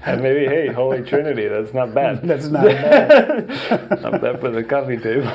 And maybe, hey, Holy Trinity, that's not bad. That's not bad. Not bad for the coffee table.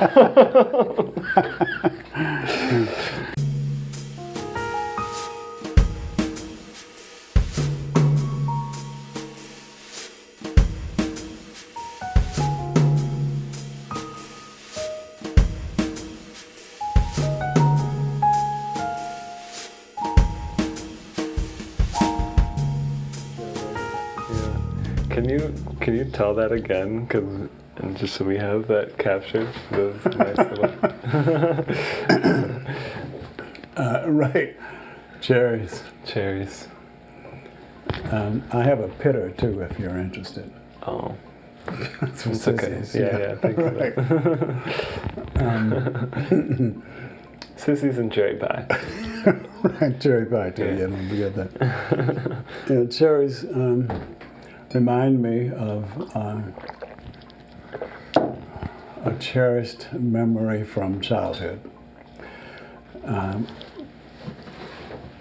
Can you tell that again? And just so we have that captured, those nice little. Right, cherries. Cherries. I have a pitter too, if you're interested. Oh, It's okay. Yeah. Thank you. Right. Sissies and cherry pie. Right, cherry pie too. Yeah, don't forget that. Yeah, cherries remind me of a cherished memory from childhood.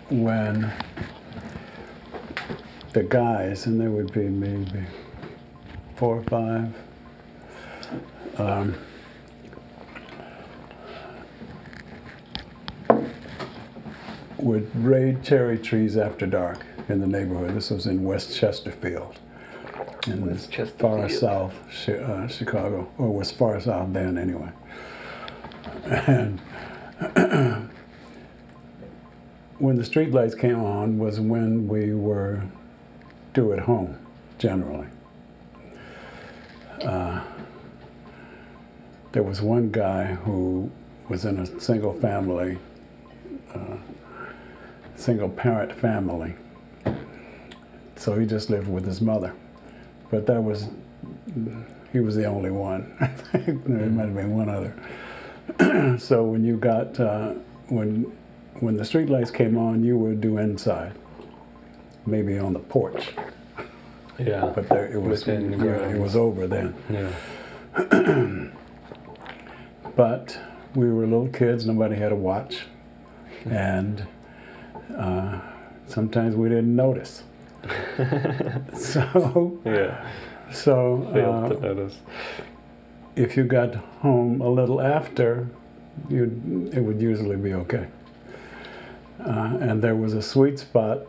When the guys, and there would be maybe 4 or 5, would raid cherry trees after dark in the neighborhood. This was in West Chesterfield, in far south Chicago, or was far south then anyway. And when the street lights came on was when we were due at home, generally. There was one guy who was in a single parent family. So he just lived with his mother. But he was the only one. I think there might have been one other. So when you got, when the street lights came on, you were due inside, maybe on the porch. Yeah. But it was over then. Yeah. But we were little kids, nobody had a watch, and sometimes we didn't notice. So failed to notice. If you got home a little after, it would usually be okay. And there was a sweet spot,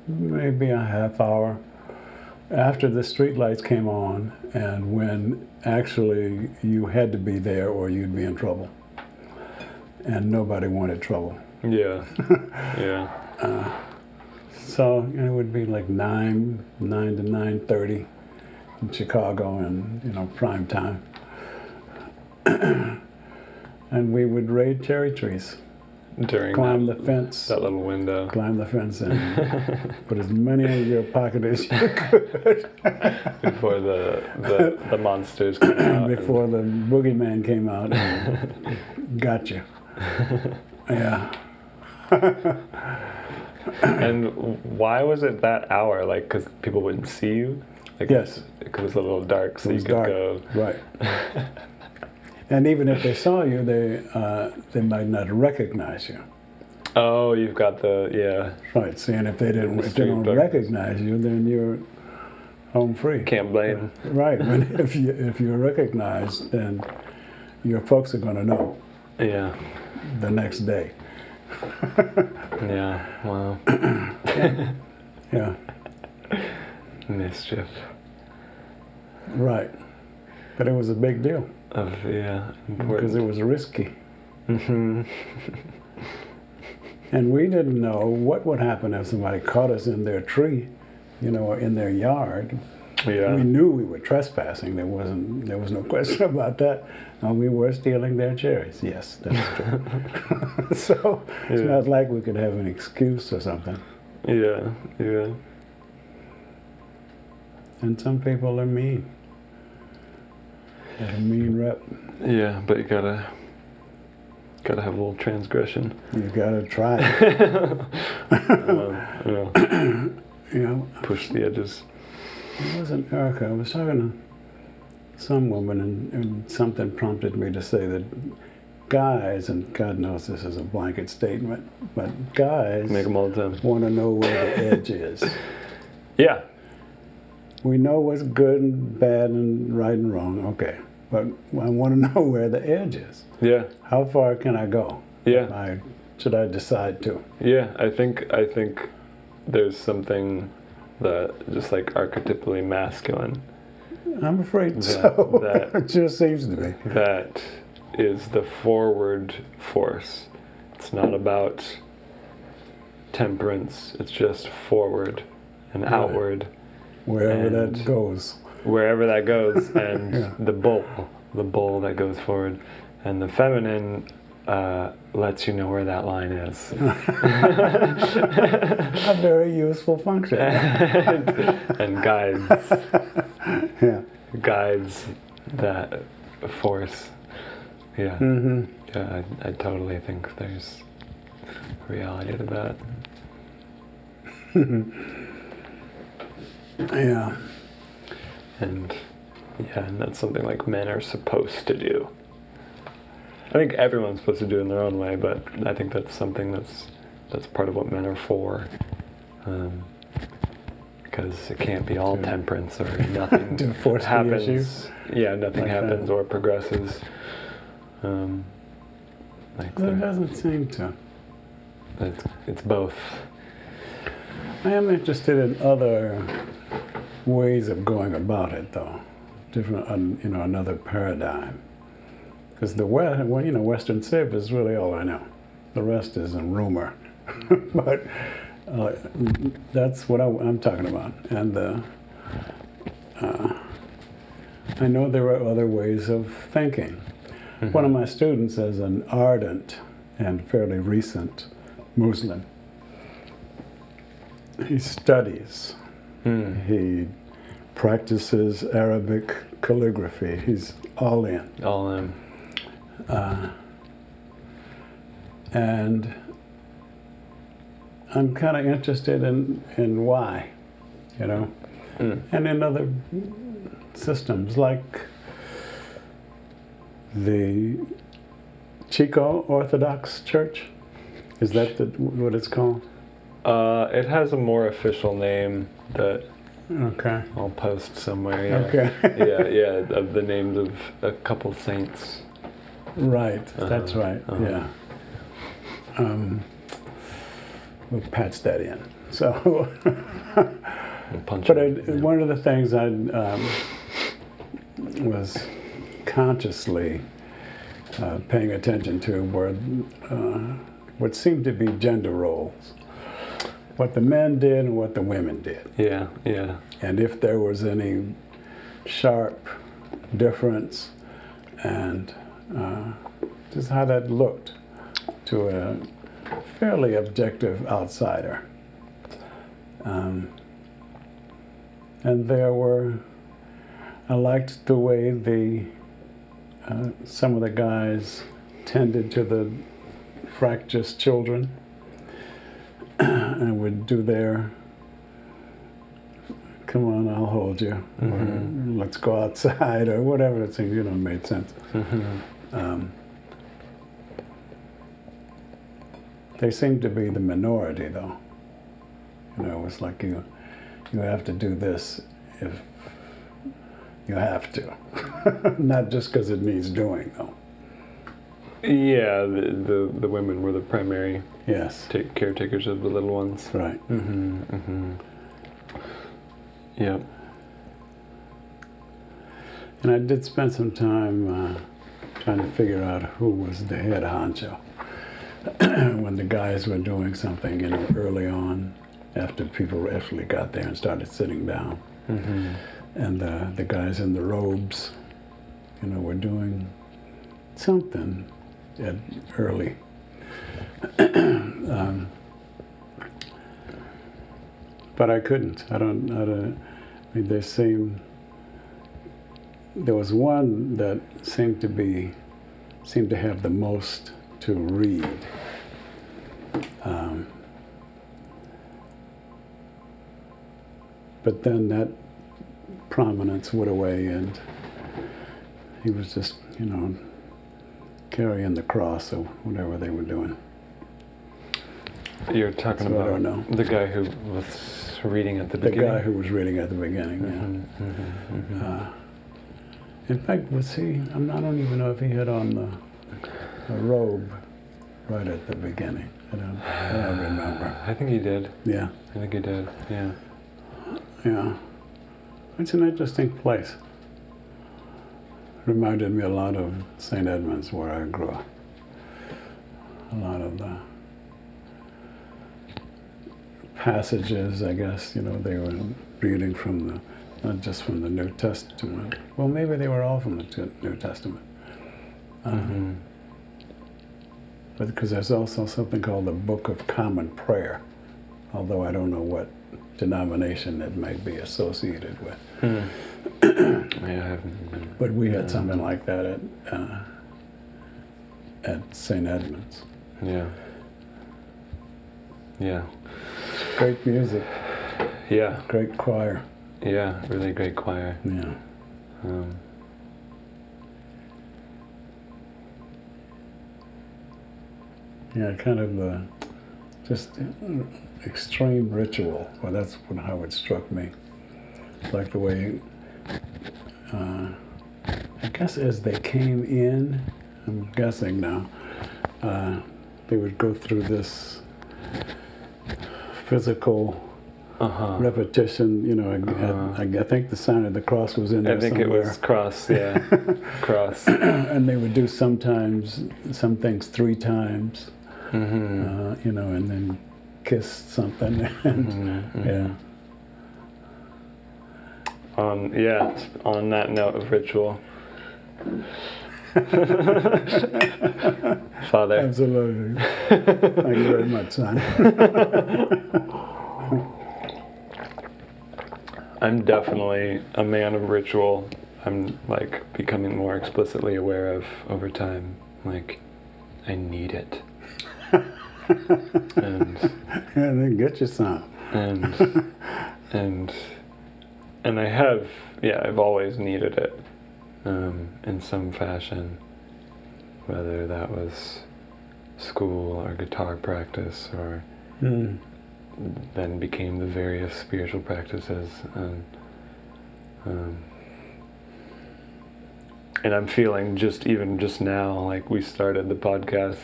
maybe a half hour after the street lights came on, and when actually you had to be there or you'd be in trouble. And nobody wanted trouble. Yeah. Yeah. So it would be like 9 to 9:30 in Chicago, and prime time. And we would raid cherry trees. Climb the fence. That little window. Climb the fence and put as many in your pocket as you could. Before the monsters came out. Before the boogeyman came out and got you. Yeah. And why was it that hour? Like, because people wouldn't see you? Like, yes. Because it was a little dark, so you could go. Right. And even if they saw you, they might not recognize you. Oh, you've got yeah. Right. See, and if they don't recognize you, then you're home free. Can't blame. Right. But if you're recognized, then your folks are going to know. Yeah. The next day. Yeah. Wow. Yeah. Mischief. Right. But it was a big deal. Because it was risky. Mm-hmm. And we didn't know what would happen if somebody caught us in their tree, or in their yard. Yeah. We knew we were trespassing. There was no question about that. And we were stealing their cherries. Yes, that's true. So it's not like we could have an excuse or something. Yeah. Yeah. And some people are mean. Got a mean rep. Yeah, but you gotta have a little transgression. You gotta try. Push the edges. It wasn't Erica. I was talking to some woman, and something prompted me to say that guys, and God knows this is a blanket statement, but guys make them all the time. Want to know where the edge is. Yeah. we know what's good and bad and right and wrong. Okay, but I want to know where the edge is. Yeah. How far can I go? Yeah. Should I decide to? Yeah. I think there's something that just like archetypally masculine. I'm afraid so. It just seems to be. That is the forward force. It's not about temperance. It's just forward and outward. Wherever that goes. Wherever that goes, and the bull that goes forward, and the feminine lets you know where that line is. A very useful function. and guides. Yeah. Guides that force. Yeah. Mm-hmm. Yeah, I totally think there's reality to that. Yeah. And that's something like men are supposed to do. I think everyone's supposed to do it in their own way, but I think that's something that's part of what men are for. Because it can't be all temperance or nothing to force happens. The issue. Yeah, nothing like happens that. or progresses. It doesn't seem to. It's both. I am interested in other ways of going about it, though. Different, another paradigm. Because Western Civ is really all I know. The rest is a rumor. But that's what I'm talking about. And I know there are other ways of thinking. Mm-hmm. One of my students is an ardent and fairly recent Muslim. He studies. He practices Arabic calligraphy. He's all in. All in. And I'm kind of interested in why, and in other systems like the Chico Orthodox Church. Is that what it's called? It has a more official name that I'll post somewhere. Yeah. Okay. yeah, of the names of a couple saints. Right, that's right, yeah. We'll patch that in. So, one of the things I was consciously paying attention to were what seemed to be gender roles. What the men did and what the women did. Yeah. And if there was any sharp difference, and just how that looked to a fairly objective outsider. And I liked the way some of the guys tended to the fractious children and would do their, come on, I'll hold you, or let's go outside, or whatever it seemed, made sense. They seemed to be the minority, though. It's like you have to do this if you have to, not just because it needs doing, though. Yeah, the women were the primary caretakers of the little ones. Right. Yep. And I did spend some time trying to figure out who was the head honcho when the guys were doing something, early on, after people actually got there and started sitting down. And the guys in the robes, were doing something early. But I couldn't. There was one that seemed to have the most to read. But then that prominence went away, and he was just, carrying the cross or whatever they were doing. You're talking So about the guy who was reading at the The beginning. guy who was reading at the beginning, yeah. In fact, was he? I don't even know if he had on the robe right at the beginning. I don't remember. I think he did. Yeah, I think he did. Yeah. yeah. It's an interesting place. Reminded me a lot of St. Edmunds, where I grew up. A lot of the passages, I guess, they were reading from not just from the New Testament. Well, maybe they were all from the New Testament. But because there's also something called the Book of Common Prayer, although I don't know what denomination it might be associated with. But we had something like that at St. Edmunds. Yeah. Yeah. Great music. Yeah. Great choir. Yeah, really great choir. Yeah. Yeah, kind of just extreme ritual. Well, that's how it struck me. Like the way, I guess as they came in, I'm guessing now, they would go through this physical repetition, I think the sign of the cross was in there I think somewhere. it was cross, yeah. Cross. And they would do some things 3 times, and then kiss something. And, yeah. On that note of ritual. Father. Absolutely. Thank you very much, son. I'm definitely a man of ritual. I'm becoming more explicitly aware of over time. I need it. And then get you some. And I have, I've always needed it in some fashion, whether that was school or guitar practice or then became the various spiritual practices. And I'm feeling just now, we started the podcast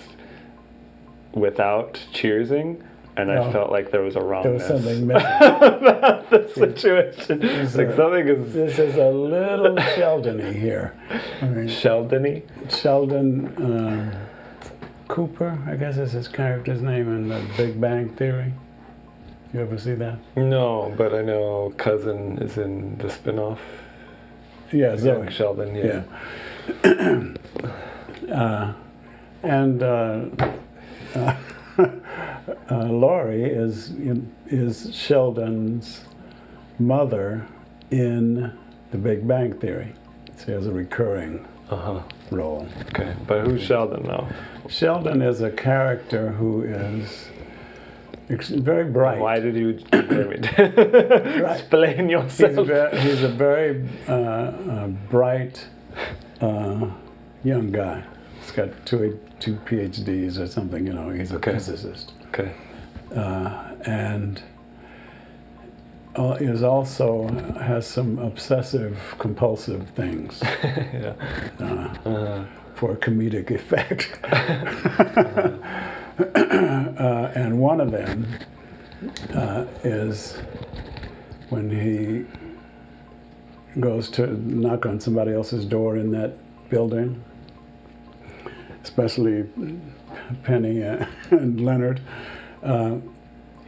without cheersing, and I felt like there was a wrongness. There was something missing. About the situation. Something is... This is a little Sheldon-y here. Sheldon-y? Sheldon Cooper, I guess is his character's name in The Big Bang Theory. You ever see that? No, but I know Cousin is in the spin-off. Yeah, Zoe. Sheldon, yeah. And Laurie is Sheldon's mother in The Big Bang Theory. She has a recurring role. Okay, but who's Sheldon though? Sheldon is a character who is very bright. Why did you explain yourself? He's a very bright young guy. He's got two PhDs or something. He's a physicist. Okay. And is also has some obsessive compulsive things. For comedic effect. And one of them is when he goes to knock on somebody else's door in that building, especially Penny and Leonard.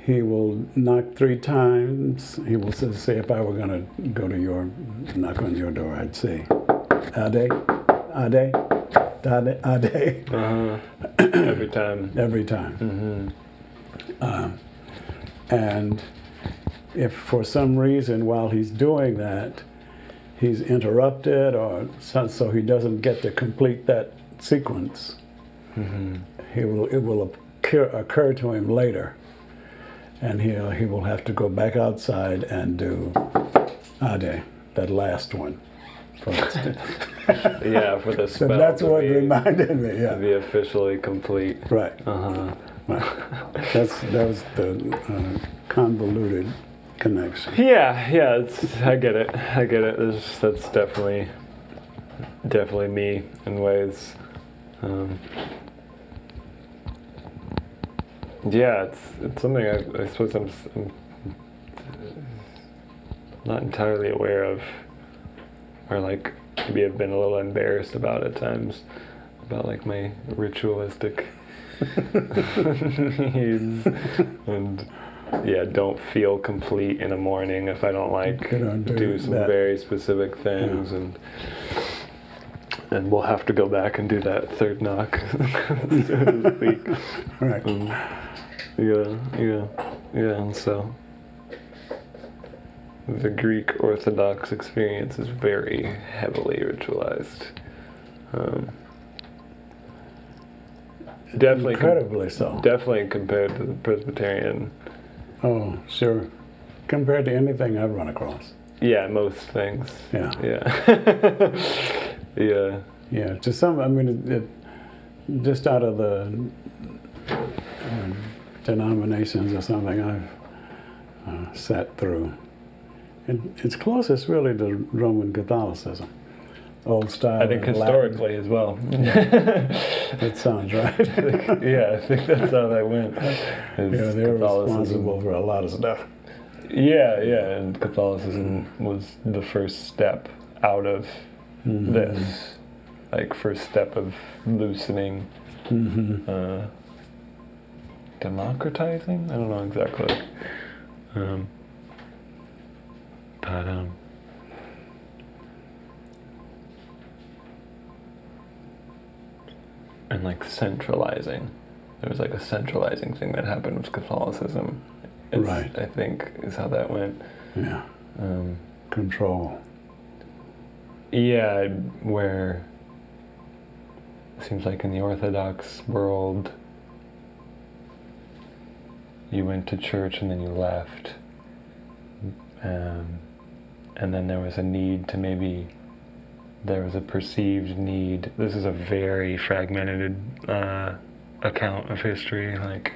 He will knock 3 times. He will say, if I were going to go to knock on your door, I'd say, Ade, Ade, Ade, Ade. Every time. Every time. And if for some reason while he's doing that, he's interrupted or so he doesn't get to complete that sequence, it will occur to him later. And he will have to go back outside and do Ade, that last one, for instance. Yeah, for the spell. So that's what reminded me, To be officially complete. Right. Right. That was the convoluted connection. Yeah, I get it. That's definitely me in ways. Yeah, it's something I suppose I'm not entirely aware of, or like maybe I've been a little embarrassed about at times, about like my ritualistic needs, and don't feel complete in a morning if I don't like do some very specific things, and we'll have to go back and do that third knock, so to speak. Right. And so the Greek Orthodox experience is very heavily ritualized. Definitely incredibly so. Definitely compared to the Presbyterian. Oh, sure. Compared to anything I've run across. Yeah, most things. Yeah. Yeah. Yeah. To some, I mean, it just out of the denominations or something I've sat through. It's closest really to Roman Catholicism. Old style. I think historically Latin. As well. That sounds right. I think that's how that went. They're responsible for a lot of stuff. Yeah, and Catholicism was the first step out of this, like first step of loosening, democratizing. I don't know exactly, but and like centralizing. There was like a centralizing thing that happened with Catholicism. Right. I think is how that went. Yeah. Control. Yeah, where it seems like in the Orthodox world, you went to church and then you left. And then there was a need to there was a perceived need. This is a very fragmented account of history. Like,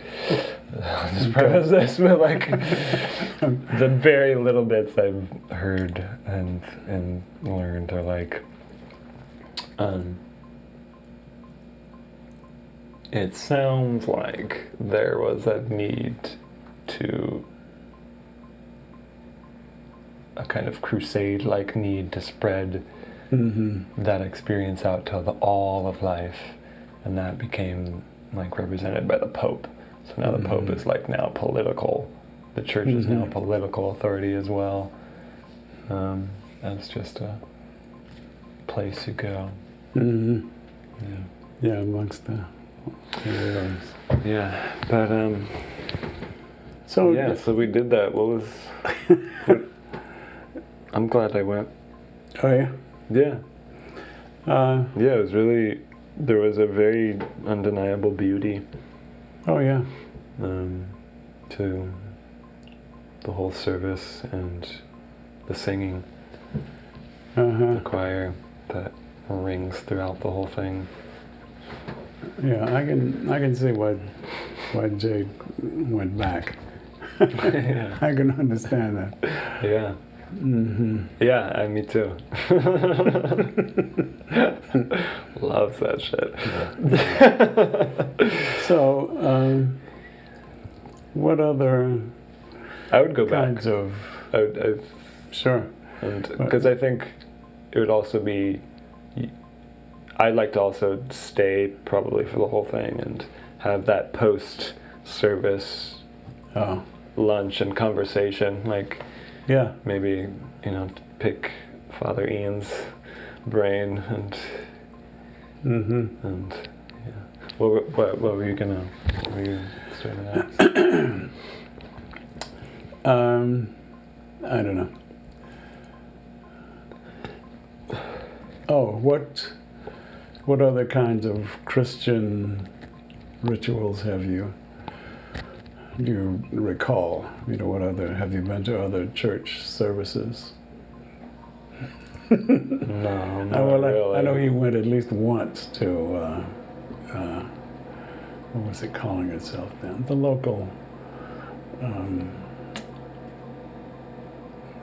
I'll just preface this with like the very little bits I've heard and learned are like, it sounds like there was a need to a kind of crusade-like need to spread that experience out to all of life, and that became like represented by the Pope. So now the Pope is like now political. The Church is now political authority as well. That's just a place you go. Yeah, amongst the yeah, but so so we did that. I'm glad I went. Oh yeah. Yeah. It was really, there was a very undeniable beauty. Oh yeah. To the whole service and the singing, the choir that rings throughout the whole thing. Yeah, I can see why Jay went back. Yeah. I can understand that. Yeah. Yeah, me too. Loves that shit. So, what other? I would go kinds back. of sure, and because I think it would also be. I'd like to also stay probably for the whole thing and have that post-service lunch and conversation, like. Yeah. Maybe, pick Father Ian's brain and yeah. What were you gonna? What were you starting to ask? I don't know. Oh, what other kinds of Christian rituals do you recall? Have you been to other church services? No, not really. I know you went at least once to, what was it calling itself then? The local,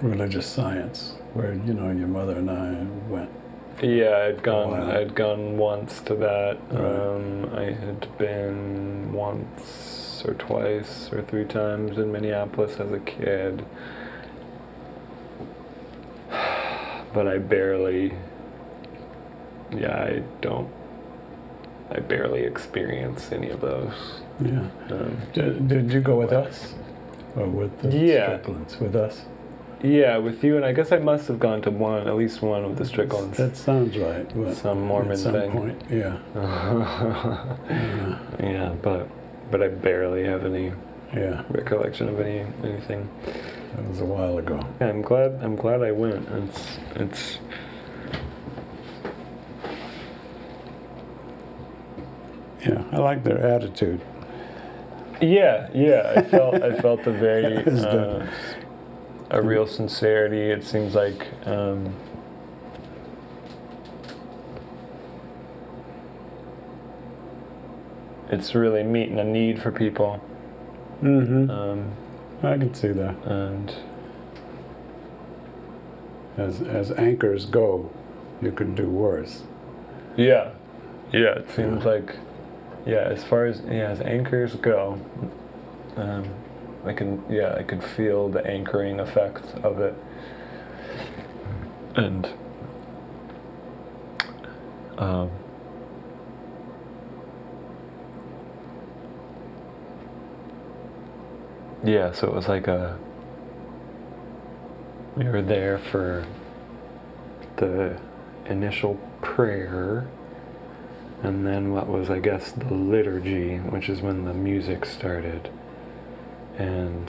religious science, where your mother and I went. Yeah, Wow. I'd gone once to that. Right. I had been once or twice or 3 times in Minneapolis as a kid, but I barely experience any of those. Yeah. Did you go with us, or with the Stricklands? With us. Yeah, with you, and I guess I must have gone to at least one of the Stricklands. That sounds right. Some Mormon at some thing. point, yeah. Yeah, but I barely have any recollection of anything. That was a while ago. Yeah, I'm glad I went. It's Yeah, I like their attitude. Yeah, I felt a very a real sincerity. It seems like it's really meeting a need for people. I can see that. And as anchors go, you could do worse. yeah, it seems like as far as as anchors go, I could feel the anchoring effect of it, and so it was like we were there for the initial prayer, and then what was, I guess, the liturgy, which is when the music started. And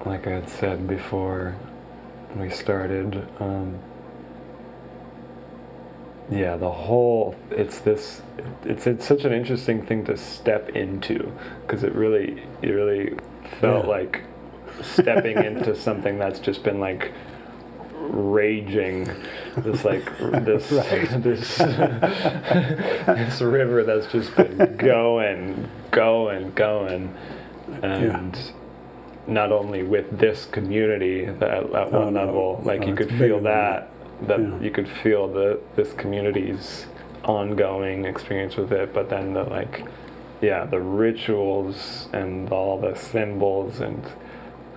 like I had said before we started, it's such an interesting thing to step into, because it really felt like stepping into something that's just been like raging, this river that's just been going, and not only with this community that at one level, you could feel you could feel this community's ongoing experience with it, but then the rituals and all the symbols and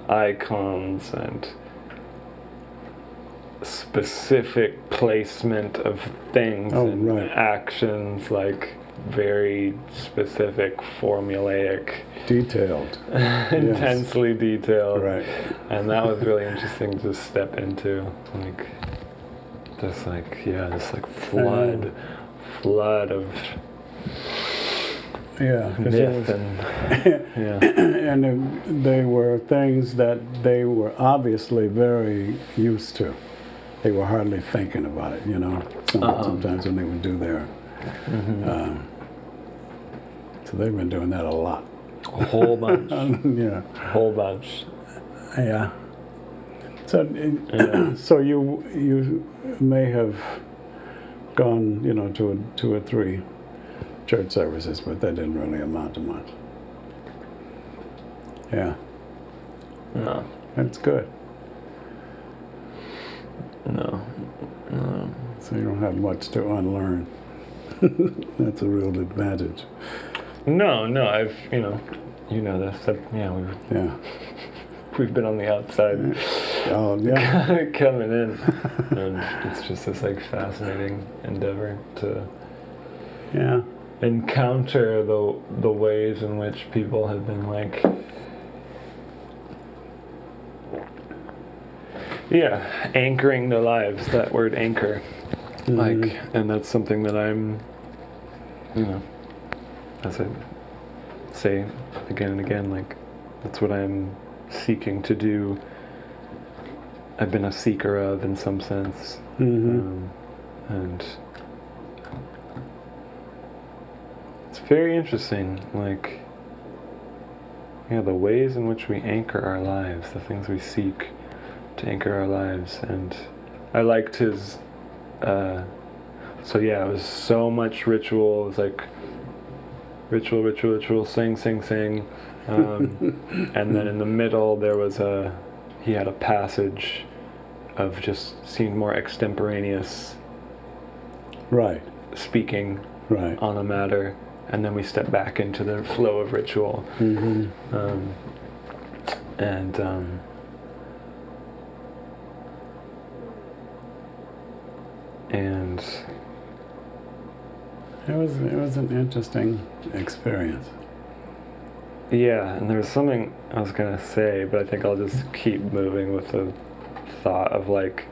icons and specific placement of things and actions, very specific, formulaic, detailed, intensely detailed, right? And that was really interesting to step into, this flood of myth and they were things that they were obviously very used to. They were hardly thinking about it, sometimes when they would do their so they've been doing that a lot. A whole bunch. Whole bunch. Yeah. So you may have gone, to 2 or 3 church services, but that didn't really amount to much. Yeah. No. That's good. No. So you don't have much to unlearn. That's a real advantage. No, I've, this. We've been on the outside. Coming in. And it's just this fascinating endeavor to encounter the ways in which people have been anchoring their lives, that word anchor. And that's something that I'm, as I say again and again, that's what I'm seeking to do. I've been a seeker of, in some sense. And it's very interesting, the ways in which we anchor our lives, the things we seek to anchor our lives. And I liked his, it was so much ritual. It was ritual, ritual, ritual, sing, sing, sing. And then in the middle he had a passage of just seemed more extemporaneous Right. speaking Right. on a matter, and then we step back into the flow of ritual. Mm-hmm. And It was an interesting experience. yeah, and there's something I was gonna say, but I think I'll just keep moving with the thought of like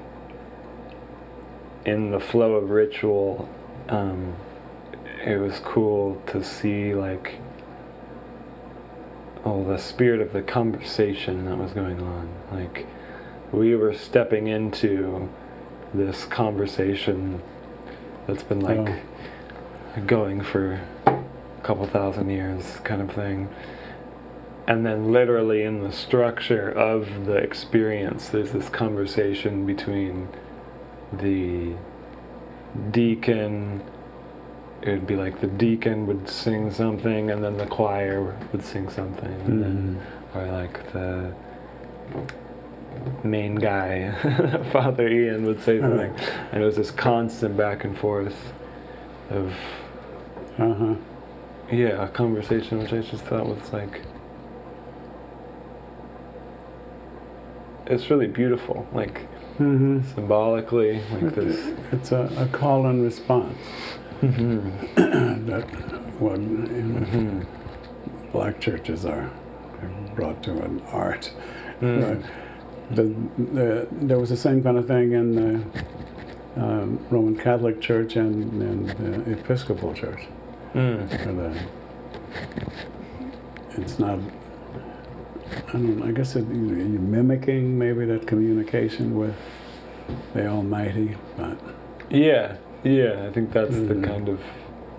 in the flow of ritual, it was cool to see like the spirit of the conversation that was going on. Like we were stepping into this conversation that's been like going for a couple thousand years kind of thing. And then literally in the structure of the experience, there's this conversation between the deacon. It would be like the deacon would sing something, and then the choir would sing something, and then, or like the main guy, Father Ian, would say something, and it was this constant back and forth of a conversation, which I just thought was like, it's really beautiful, like symbolically, like this. It's a call and response. That what black churches are brought to an art. There was the same kind of thing in the Roman Catholic Church and the Episcopal Church. It's not. I don't know, I guess you're mimicking maybe that communication with the Almighty, but yeah, I think that's the kind of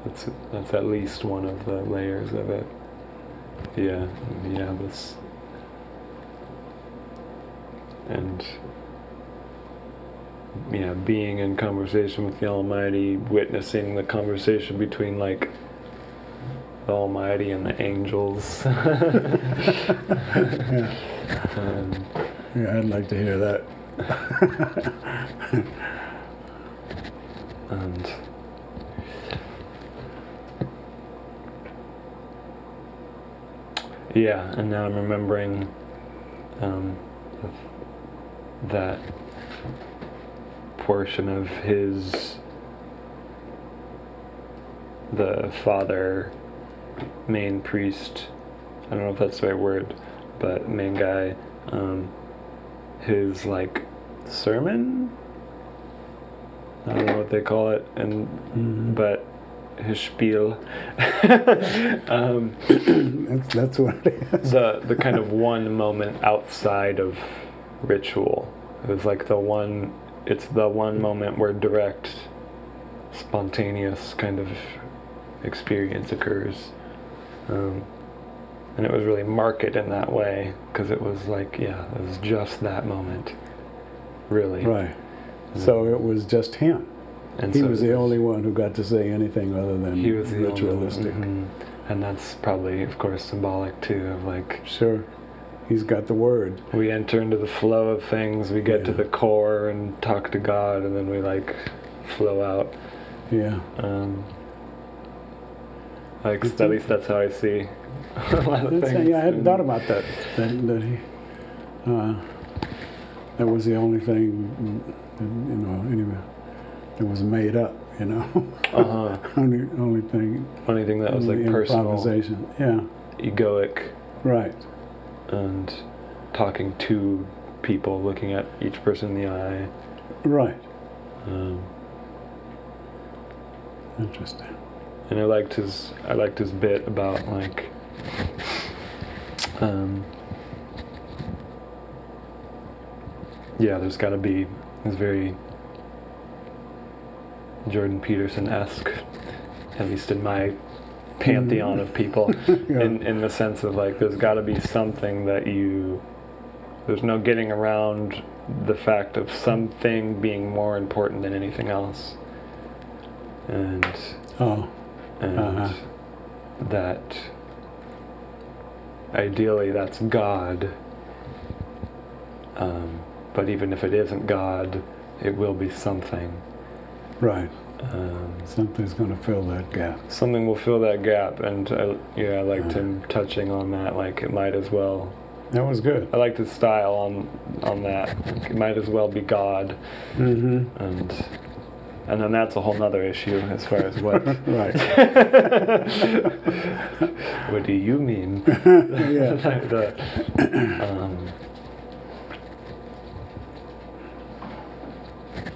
that's at least one of the layers of it. Yeah, this, and being in conversation with the Almighty, witnessing the conversation between like the Almighty and the angels. Yeah, I'd like to hear that. And and now I'm remembering that portion of the father, main priest, I don't know if that's the right word, but main guy, his like sermon, I don't know what they call it, but his spiel. That's what it is. The kind of one moment outside of ritual. It was like it's the one moment where direct, spontaneous kind of experience occurs. And it was really marked in that way, because it was like, it was just that moment, really. Right. So it was just him. And he so was the only one who got to say anything other than he was the ritualistic. And that's probably, of course, symbolic too, of like... Sure. He's got the word. We enter into the flow of things, we get to the core and talk to God, and then we like flow out. Yeah. Like, at least that's how I see a lot of things. Yeah, I hadn't thought about that. That he, that was the only thing, anyway, that was made up, only thing. Only thing that was like personal. Improvisation, yeah. Egoic. Right. And talking to people, looking at each person in the eye. Right. Interesting. And I liked his bit about like there's got to be this very Jordan Peterson-esque, at least in my pantheon of people, in the sense of like there's got to be something that there's no getting around the fact of something being more important than anything else. And that ideally that's God, but even if it isn't God, it will be something. Right. Something's going to fill that gap. Something will fill that gap, and I liked him touching on that. Like it might as well. That was good. I liked his style on that. Like, it might as well be God. Mm-hmm. And then that's a whole nother issue as far as what. Right. What do you mean? Yeah.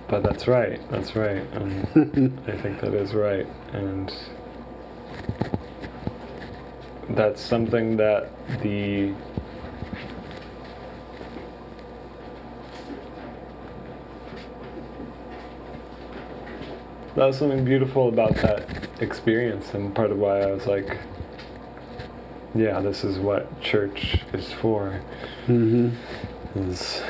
But that's right. That's right. I think that is right, and that's something that that was something beautiful about that experience, and part of why I was like, yeah, this is what church is for. Mm-hmm. Is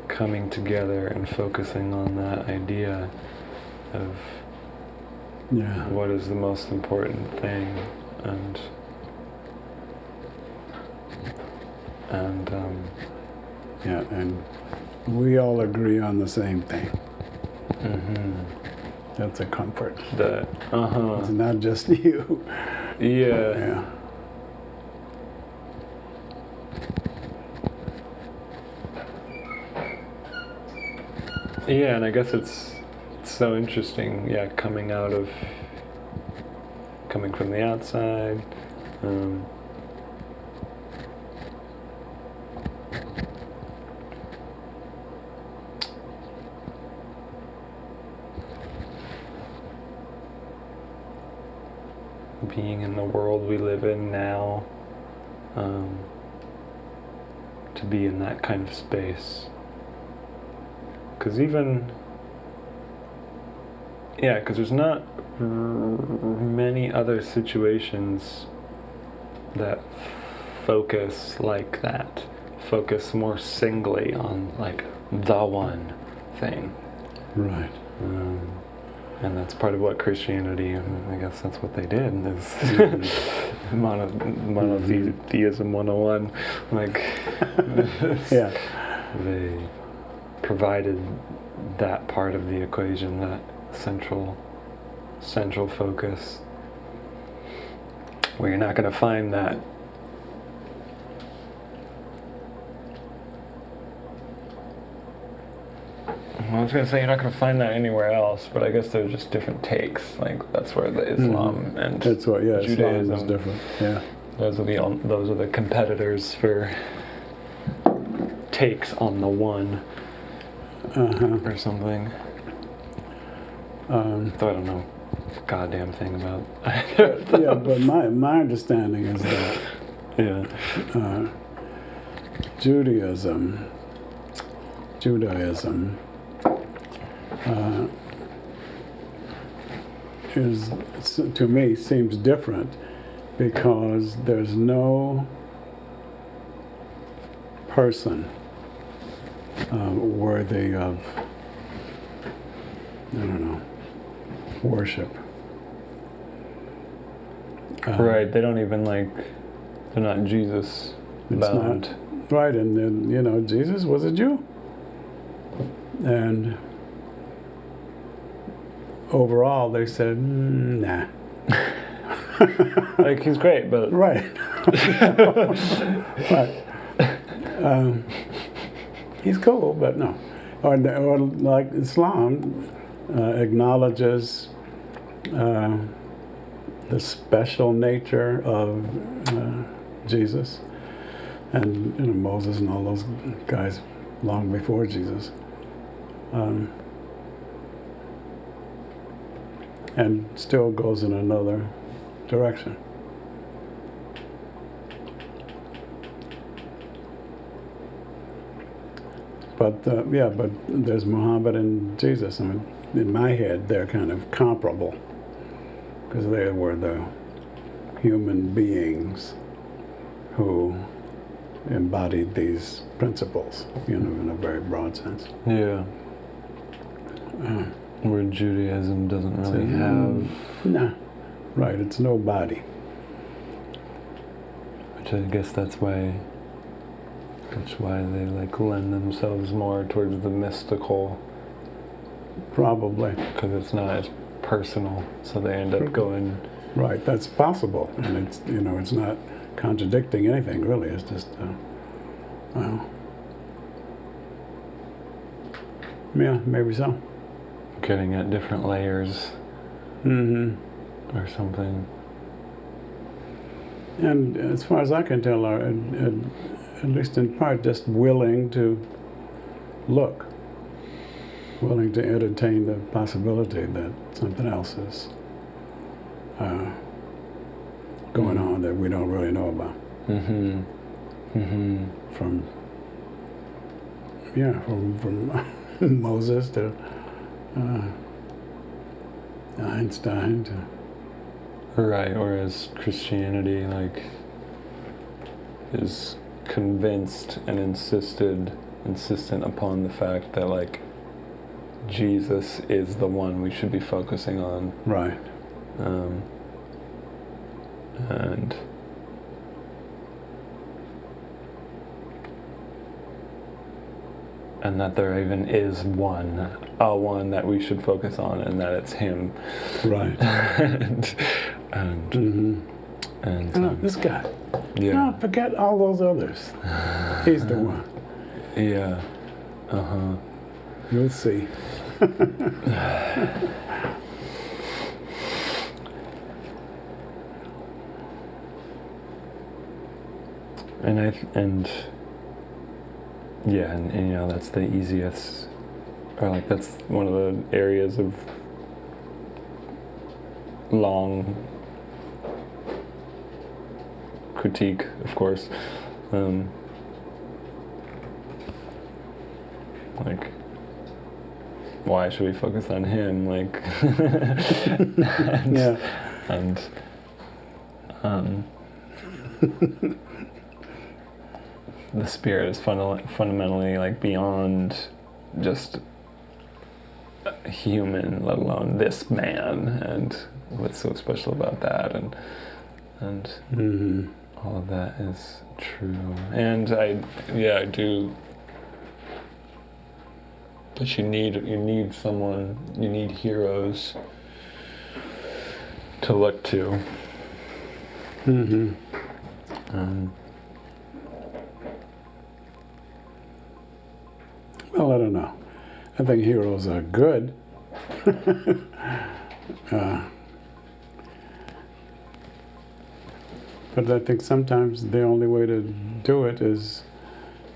coming together and focusing on that idea of what is the most important thing, and and we all agree on the same thing. mm-hmm. That's a comfort. It's not just you. Yeah. Yeah, and I guess it's so interesting, coming from the outside, being in the world we live in now, to be in that kind of space. Because there's not many other situations that focus like that, focus more singly on like the one thing. Right. And that's part of what Christianity, I guess that's what they did, is monotheism 101. Like, they provided that part of the equation, that central focus, where you're not going to find that. I was going to say you're not going to find that anywhere else, but I guess they're just different takes. Like that's where the Islam and Judaism Islam is different. Yeah, those are the competitors for takes on the one. Or something. So I don't know a goddamn thing about but my understanding is that Judaism is, to me, seems different because there's no person worthy of, worship. Right, they don't even they're not Jesus bound. Right, and then, Jesus was a Jew. And overall, they said, nah. Like, he's great, but... Right. He's cool, but no. Or like Islam acknowledges the special nature of Jesus and Moses and all those guys long before Jesus, and still goes in another direction. But but there's Muhammad and Jesus. I mean, in my head, they're kind of comparable because they were the human beings who embodied these principles, in a very broad sense. Yeah. Where Judaism doesn't really have... Nah. Right, it's no body. Which I guess that's why they like lend themselves more towards the mystical, Probably. because it's not as personal, so they end up going. Right, that's possible, and it's it's not contradicting anything really. It's just well, yeah, maybe so. Getting at different layers or something. And as far as I can tell, are at least in part just willing to look, willing to entertain the possibility that something else is going on that we don't really know about. From Moses to Einstein to. Right, or as Christianity like is convinced and insistent upon the fact that like Jesus is the one we should be focusing on. Right. And that there even is one that we should focus on, and that it's him. Right. and this guy. Yeah. No, forget all those others. He's the one. Yeah. You'll see. And that's the easiest, or like that's one of the areas of long critique, of course. Like, why should we focus on him? Like, the Spirit is fundamentally like beyond just human, let alone this man, and what's so special about that, and all of that is true. And I do. But you need someone, you need heroes to look to. Well, I don't know. I think heroes are good. But I think sometimes the only way to do it is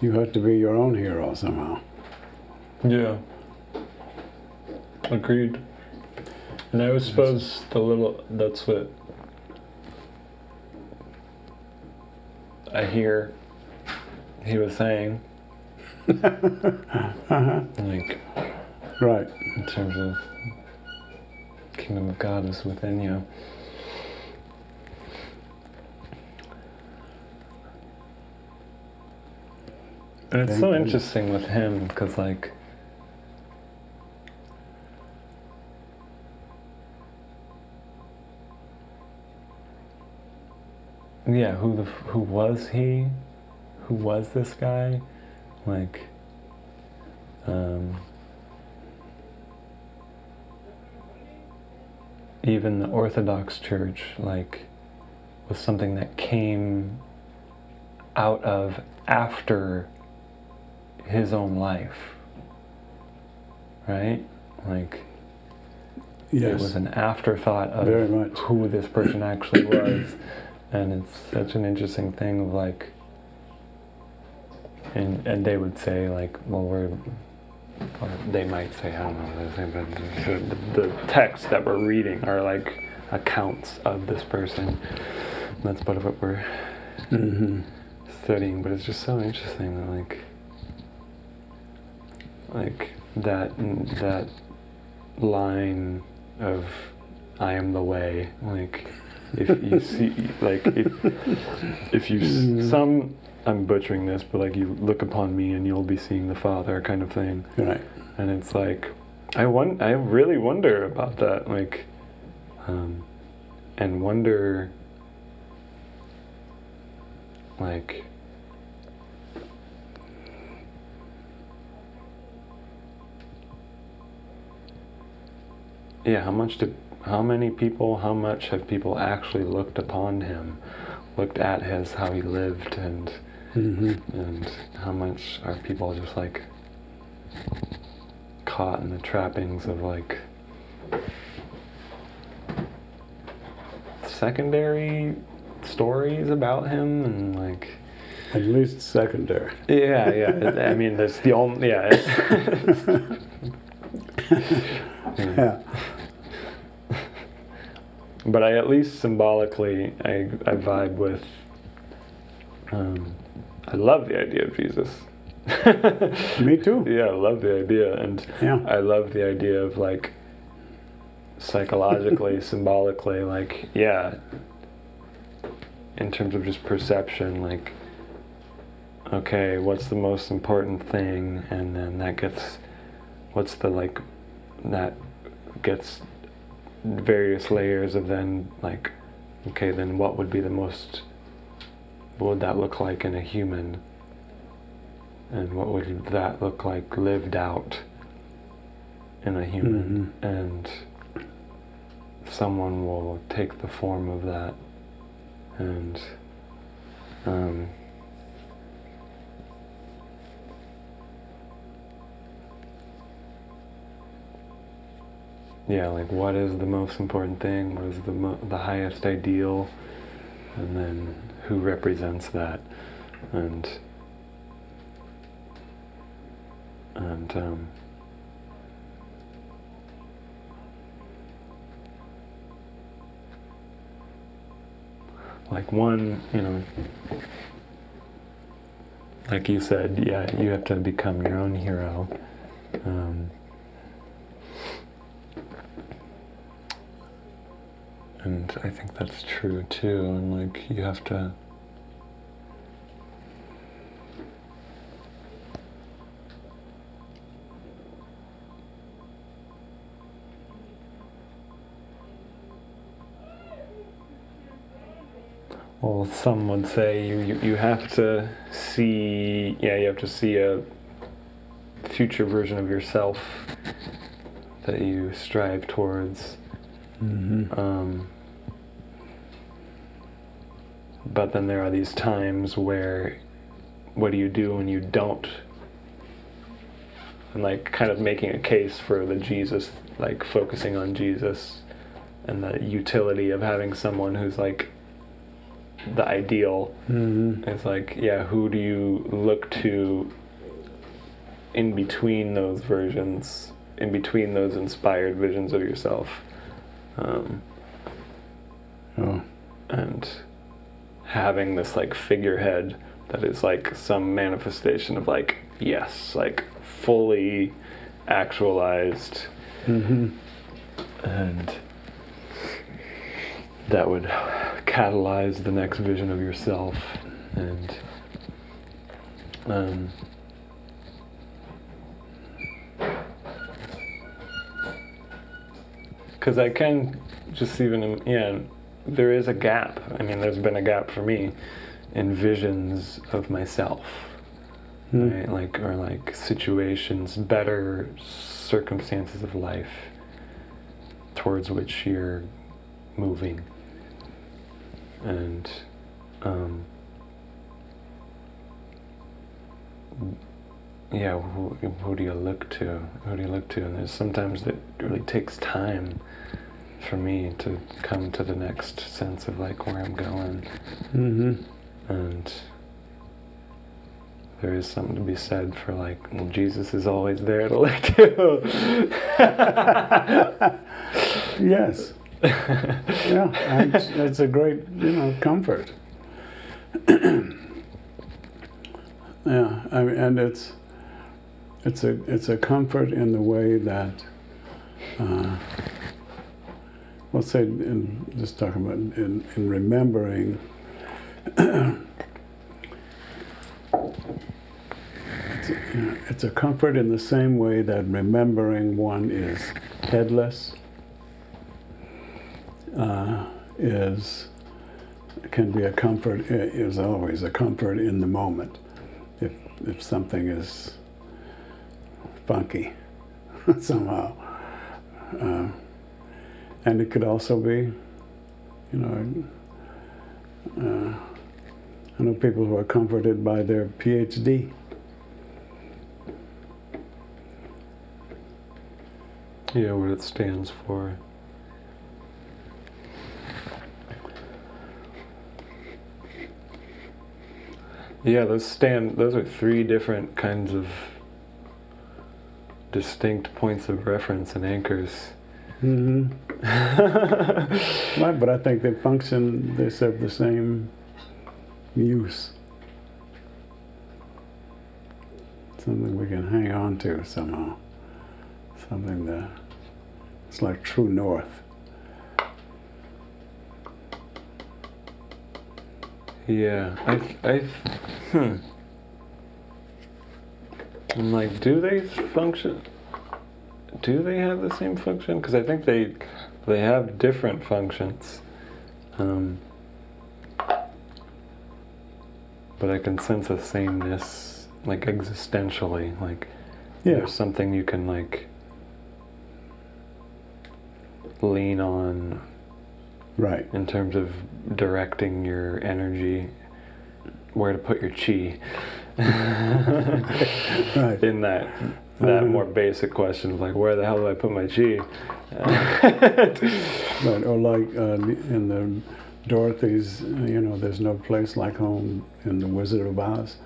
you have to be your own hero somehow. Yeah. Agreed. And I suppose that's what I hear he was saying. Like, right. in terms of kingdom of God is within you. And it's so interesting with him, because like, yeah, who was he? Who was this guy? Like, even the Orthodox Church, like, was something that came out of after his own life, right? Like, yes. It was an afterthought of Very much. Who this person actually was, and it's such an interesting thing of like, and they would say like, well, or they might say, I don't know what they say, but the texts that we're reading are like accounts of this person. And that's part of what we're studying, but it's just so interesting that like that line of I am the way, like if you see, like if you some, I'm butchering this, but like you look upon me and you'll be seeing the Father, kind of thing. Right. And it's like I really wonder about that, like, and wonder, like, yeah, how much have people actually looked upon him, looked at how he lived, and and how much are people just like caught in the trappings of like secondary stories about him, and like At least secondary. yeah. I mean, that's the only Yeah. But I at least symbolically I vibe with. I love the idea of Jesus. Me too. Yeah, I love the idea, and Yeah. I love the idea of like psychologically, symbolically, like, yeah, in terms of just perception, like, okay, what's the most important thing, and then that gets various layers of then, like, okay, then what would that look like in a human, and what would that look like lived out in a human, and someone will take the form of that, and yeah, like, what is the most important thing? What is the highest ideal? And then who represents that? And like one, like you said, yeah, you have to become your own hero. And I think that's true too, and like you have to well, some would say you have to see, you have to see a future version of yourself that you strive towards. But then there are these times where, what do you do when you don't? And like kind of making a case for the Jesus, like focusing on Jesus and the utility of having someone who's like the ideal. It's like, yeah, who do you look to in between those versions, in between those inspired visions of yourself? And having this like figurehead that is like some manifestation of like, yes, like fully actualized, and that would catalyze the next vision of yourself. And because I can just even, there is a gap. I mean, there's been a gap for me in visions of myself, right? Or like situations, better circumstances of life towards which you're moving. And who do you look to? Who do you look to? And there's sometimes that really takes time for me to come to the next sense of like where I'm going. And there is something to be said for like, well, Jesus is always there to look to. Yes. Yeah, it's a great, comfort. Yeah, I mean, and it's a comfort in the way that, let's say, just talking about in remembering. It's a comfort in the same way that remembering one is headless. can be a comfort, is always a comfort in the moment. If something is funky somehow. And it could also be, I know people who are comforted by their PhD. Yeah, what it stands for. Yeah, those are three different kinds of distinct points of reference and anchors. Mm-hmm. Right, but I think they serve the same use. Something we can hang on to somehow. Something that it's like true north. Yeah, I'm like, do they function? Do they have the same function? Because I think they have different functions. But I can sense a sameness, like existentially, like there's something you can like lean on, right? In terms of directing your energy, where to put your chi. Right. In that more basic question of like, where the hell do I put my chi? Right, or like in the Dorothy's, there's no place like home in The Wizard of Oz.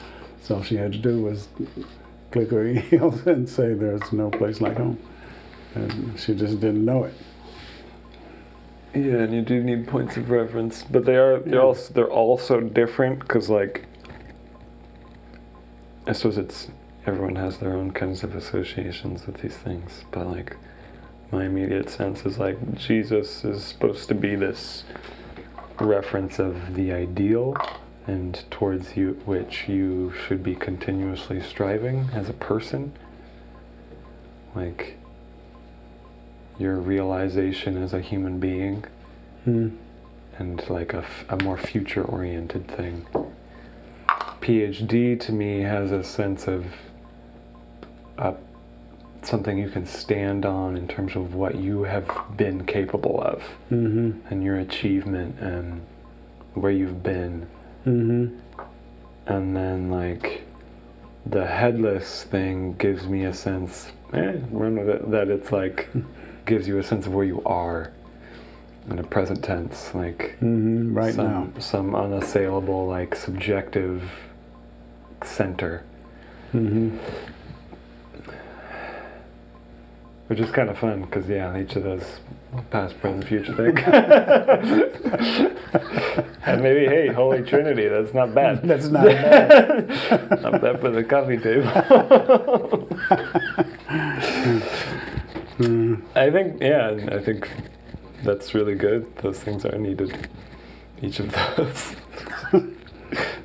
So all she had to do was click her heels and say there's no place like home. And she just didn't know it. Yeah, and you do need points of reference, but they're also different because like I suppose everyone has their own kinds of associations with these things, but like my immediate sense is like Jesus is supposed to be this reference of the ideal and towards which you should be continuously striving as a person, like your realization as a human being, and like a more future-oriented thing. PhD to me has a sense of something you can stand on in terms of what you have been capable of, and your achievement and where you've been. And then like the headless thing gives me a sense, run with it, that it's like gives you a sense of where you are in a present tense, like right now. Some unassailable, like subjective center. Which is kind of fun, because each of those past, present, future thing. And maybe, hey, Holy Trinity, that's not bad. That's not bad. Not bad for the coffee table. I think that's really good. Those things are needed. Each of those.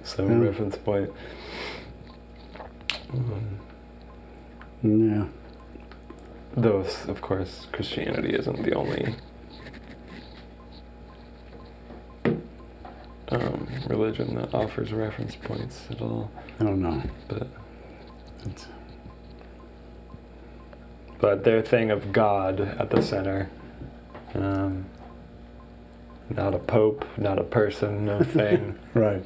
Some reference point. Yeah. Though, of course, Christianity isn't the only religion that offers reference points at all. Oh no. But their thing of God at the center, not a pope, not a person, no thing. Right.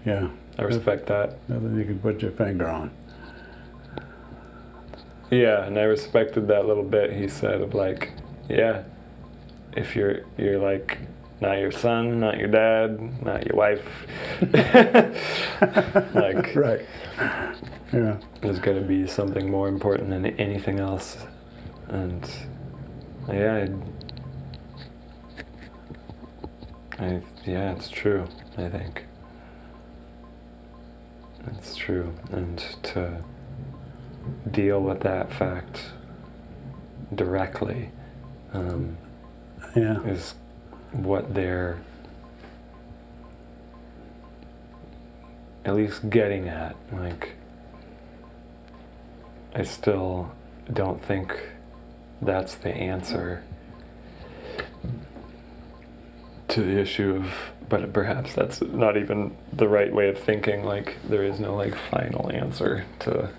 Yeah. I respect that. Nothing you can put your finger on. Yeah, and I respected that little bit he said of like, if you're like not your son, not your dad, not your wife, like right. Yeah. There's got to be something more important than anything else, and it's true. I think it's true, and to deal with that fact directly is what they're at least getting at. Like, I still don't think that's the answer. to the issue of, but perhaps that's not even the right way of thinking. Like there is no like final answer to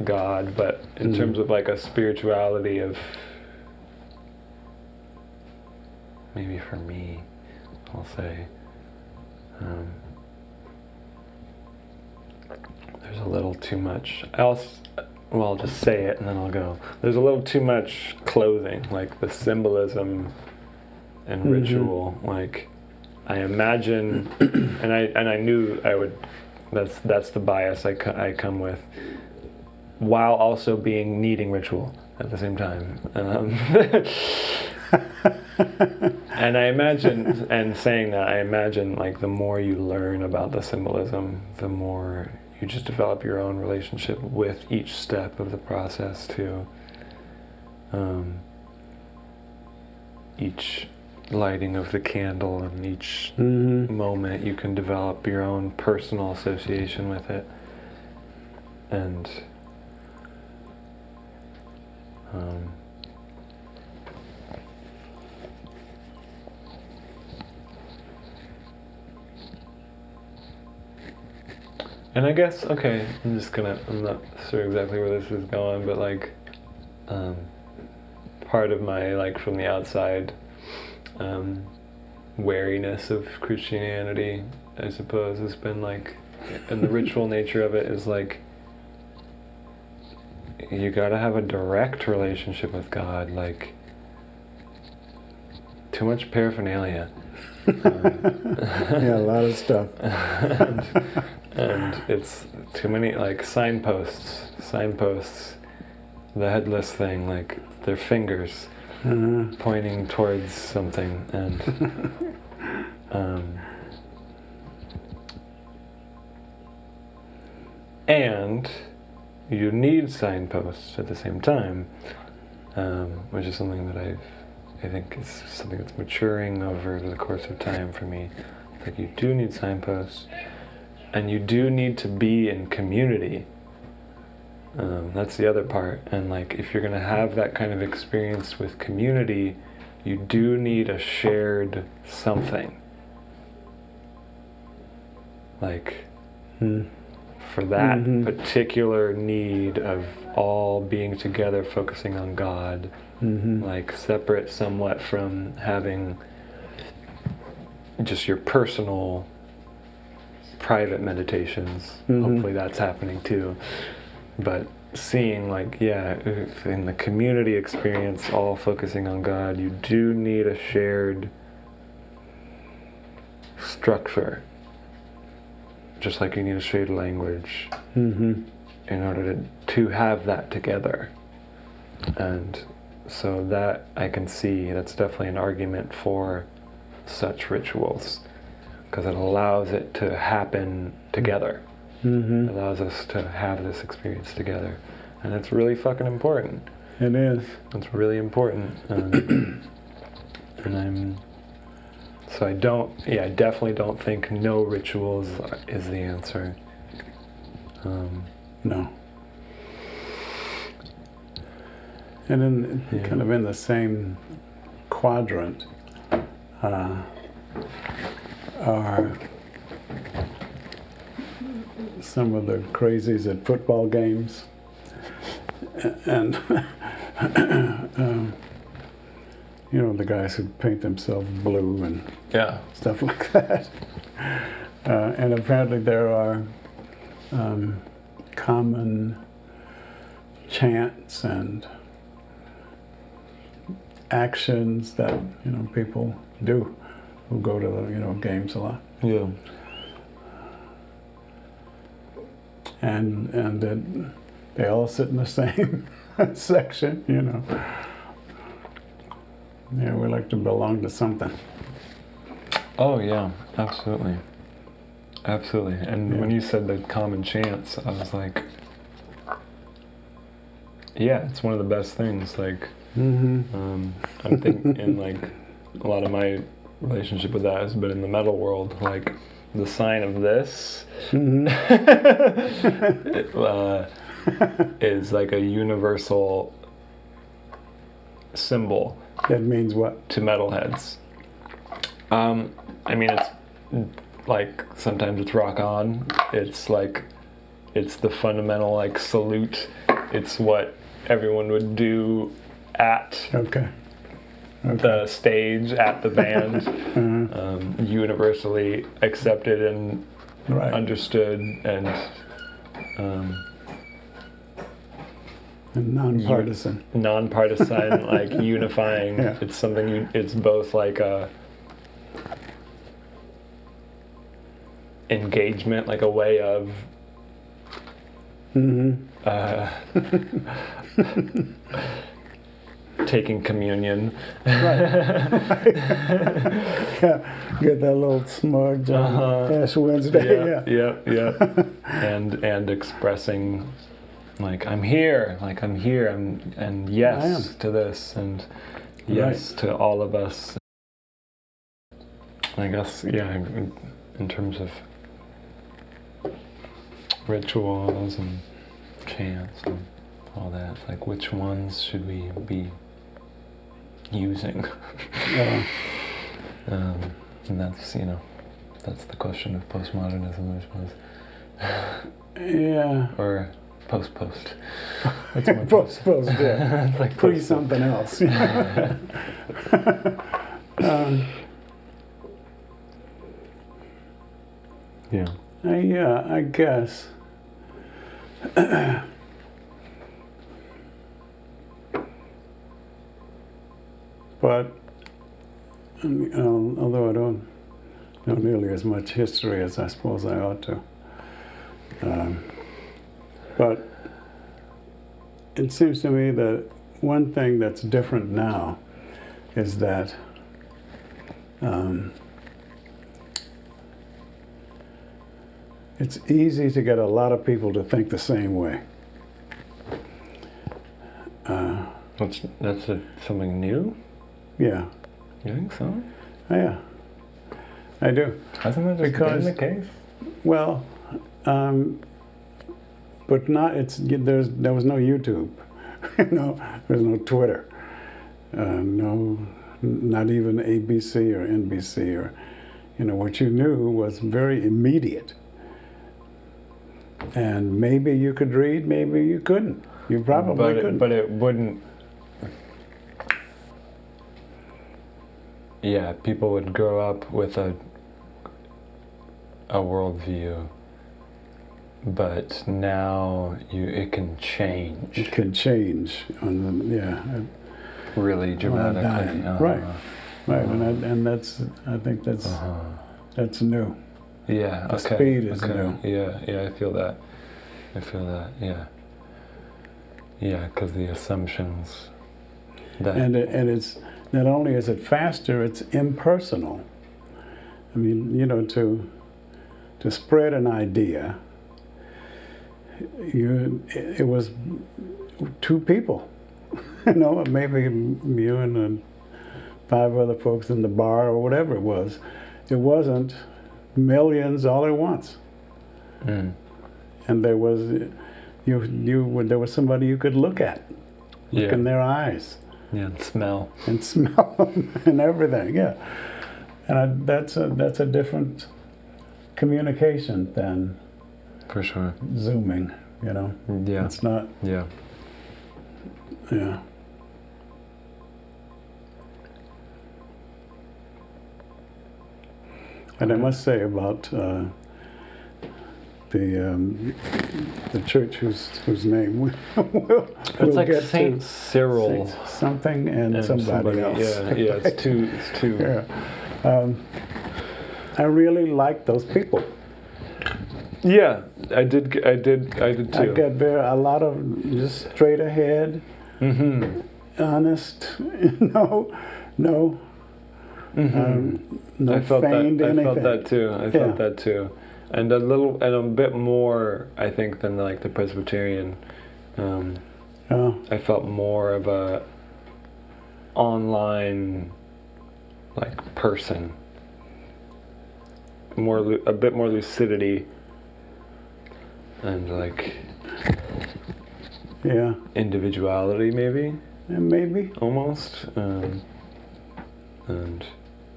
God, but in terms of like a spirituality of, maybe for me, I'll say, there's a little too much. Well, I'll just say it and then I'll go. There's a little too much clothing, like the symbolism and ritual. Like I imagine, and I knew I would. That's the bias I come with, while also needing ritual at the same time. And I imagine, and saying that, I imagine like the more you learn about the symbolism, the more you just develop your own relationship with each step of the process too. Each lighting of the candle and each moment, you can develop your own personal association with it. And I guess, okay, I'm not sure exactly where this is going, but like, part of my, like, from the outside, wariness of Christianity, I suppose, has been like, and the ritual nature of it is like, you gotta have a direct relationship with God, like, too much paraphernalia. Yeah, a lot of stuff. And it's too many, like, signposts, the headless thing, like, their fingers pointing towards something, and you need signposts at the same time, which is something that I think is something that's maturing over the course of time for me. Like, you do need signposts, and you do need to be in community. That's the other part. And like, if you're going to have that kind of experience with community, you do need a shared something. Like, for that particular need of all being together, focusing on God, like separate somewhat from having just your personal private meditations. Hopefully that's happening too. But seeing, like, yeah, in the community experience, all focusing on God, you do need a shared structure. Just like you need a shared language in order to have that together. And so that I can see, that's definitely an argument for such rituals, because it allows it to happen together. It allows us to have this experience together. And it's really fucking important. It is. It's really important. So I definitely don't think no rituals is the answer. No. And kind of in the same quadrant are some of the crazies at football games, and the guys who paint themselves blue and stuff like that. And apparently there are common chants and actions that people do who go to the games a lot. Yeah. And that they all sit in the same section, Yeah, we like to belong to something. Oh yeah, absolutely. Absolutely. And when you said the common chants, I was like, yeah, it's one of the best things. Like, I think in like a lot of my relationship with that has been in the metal world. Like, the sign of this is like a universal symbol. That means what? To metalheads. I mean, it's like sometimes it's rock on. It's like it's the fundamental like salute. It's what everyone would do at the stage, at the band. Universally accepted and understood and nonpartisan. Nonpartisan, like unifying. Yeah. It's something. It's both like a engagement, like a way of taking communion. Yeah, get that little smudge on Ash Wednesday. Yeah. and expressing, like I'm here, and yes to this, and yes to all of us. I guess, in terms of rituals and chants and all that, it's like which ones should we be using? And that's that's the question of postmodernism, I suppose. Yeah. Or post. It's more post. Yeah. It's like pre something else. Yeah. I guess. But although I don't know nearly as much history as I suppose I ought to, but it seems to me that one thing that's different now is that it's easy to get a lot of people to think the same way. That's something new? Yeah. You think so? Yeah, I do. Hasn't that just been the case? Well, but not. There was no YouTube, there's no Twitter, no, not even ABC or NBC or, what you knew was very immediate. And maybe you could read, maybe you couldn't. You probably couldn't. But it wouldn't. Yeah, people would grow up with a worldview, but now it can change. It can change really dramatically. Right, and I think that's new. Yeah. The speed is new. Yeah. I feel that. Yeah. Yeah, because the assumptions. And it's not only is it faster, it's impersonal. I mean, to spread an idea, it was two people, maybe you and 5 other folks in the bar or whatever it was. It wasn't millions all at once. And there was there was somebody you could look at, look in their eyes. Yeah, and smell and everything. Yeah, and that's a different communication than for sure Zooming. Yeah, it's not. Yeah. Yeah. And I must say about the church whose name we'll like get Saint to. Cyril Saint something and somebody else. Yeah, it's two. Yeah. I really like those people. Yeah, I did too. I get a lot of just straight ahead, honest. No. No I felt feigned that. anything. I felt that too. I felt that too, and a bit more, I think, than like the Presbyterian. I felt more of a online, like person. A bit more lucidity, and like. Yeah. Individuality, maybe. Maybe. Almost. And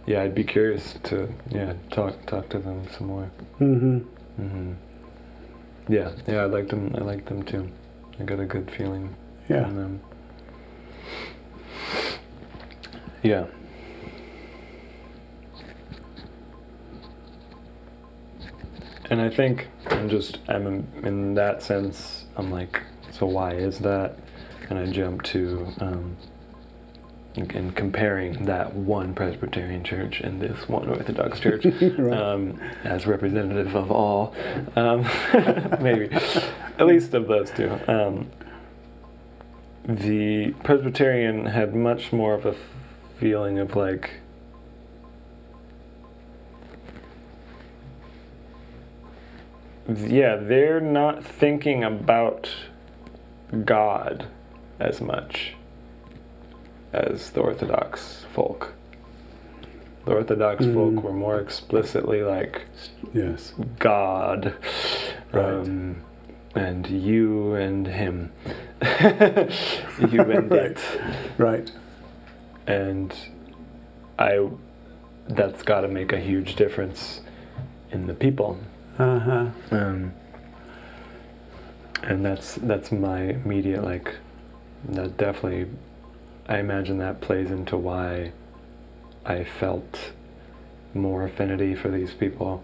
yeah, I'd be curious to talk to them some more. Mm-hmm. Mm-hmm. Yeah, I liked them. I liked them too. I got a good feeling from them. Yeah. And I think I'm in that sense, I'm like, so why is that? And I jump to, in comparing that one Presbyterian church and this one Orthodox church, Right. as representative of all, maybe, at least of those two. The Presbyterian had much more of a feeling of like, they're not thinking about God as much as the Orthodox folk. The Orthodox folk were more explicitly like, yes, God, right, and you and him, you and right, it, right, and that's got to make a huge difference in the people. uh-huh, and that's my immediate, like, that definitely, I imagine that plays into why I felt more affinity for these people.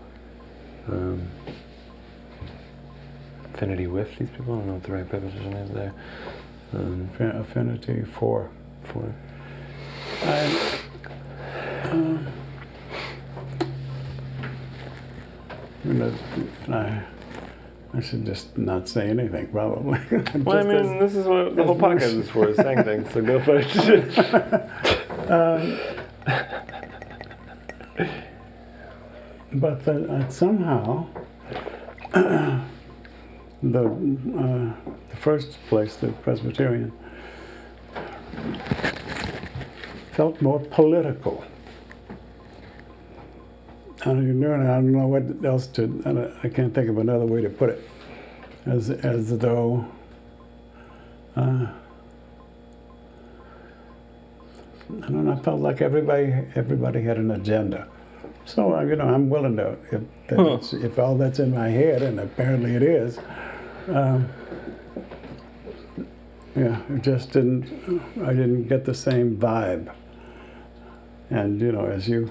Affinity with these people? I don't know what the right preposition is there. affinity for. I should just not say anything, probably. Well, I mean, this is what the whole podcast is for, is saying things, so go for it. But somehow, the first place, the Presbyterian, felt more political. I don't know what else I can't think of another way to put it. As though I don't know, I felt like everybody had an agenda. So I'm willing to, if all that's in my head, and apparently it is, it just I didn't get the same vibe. And as you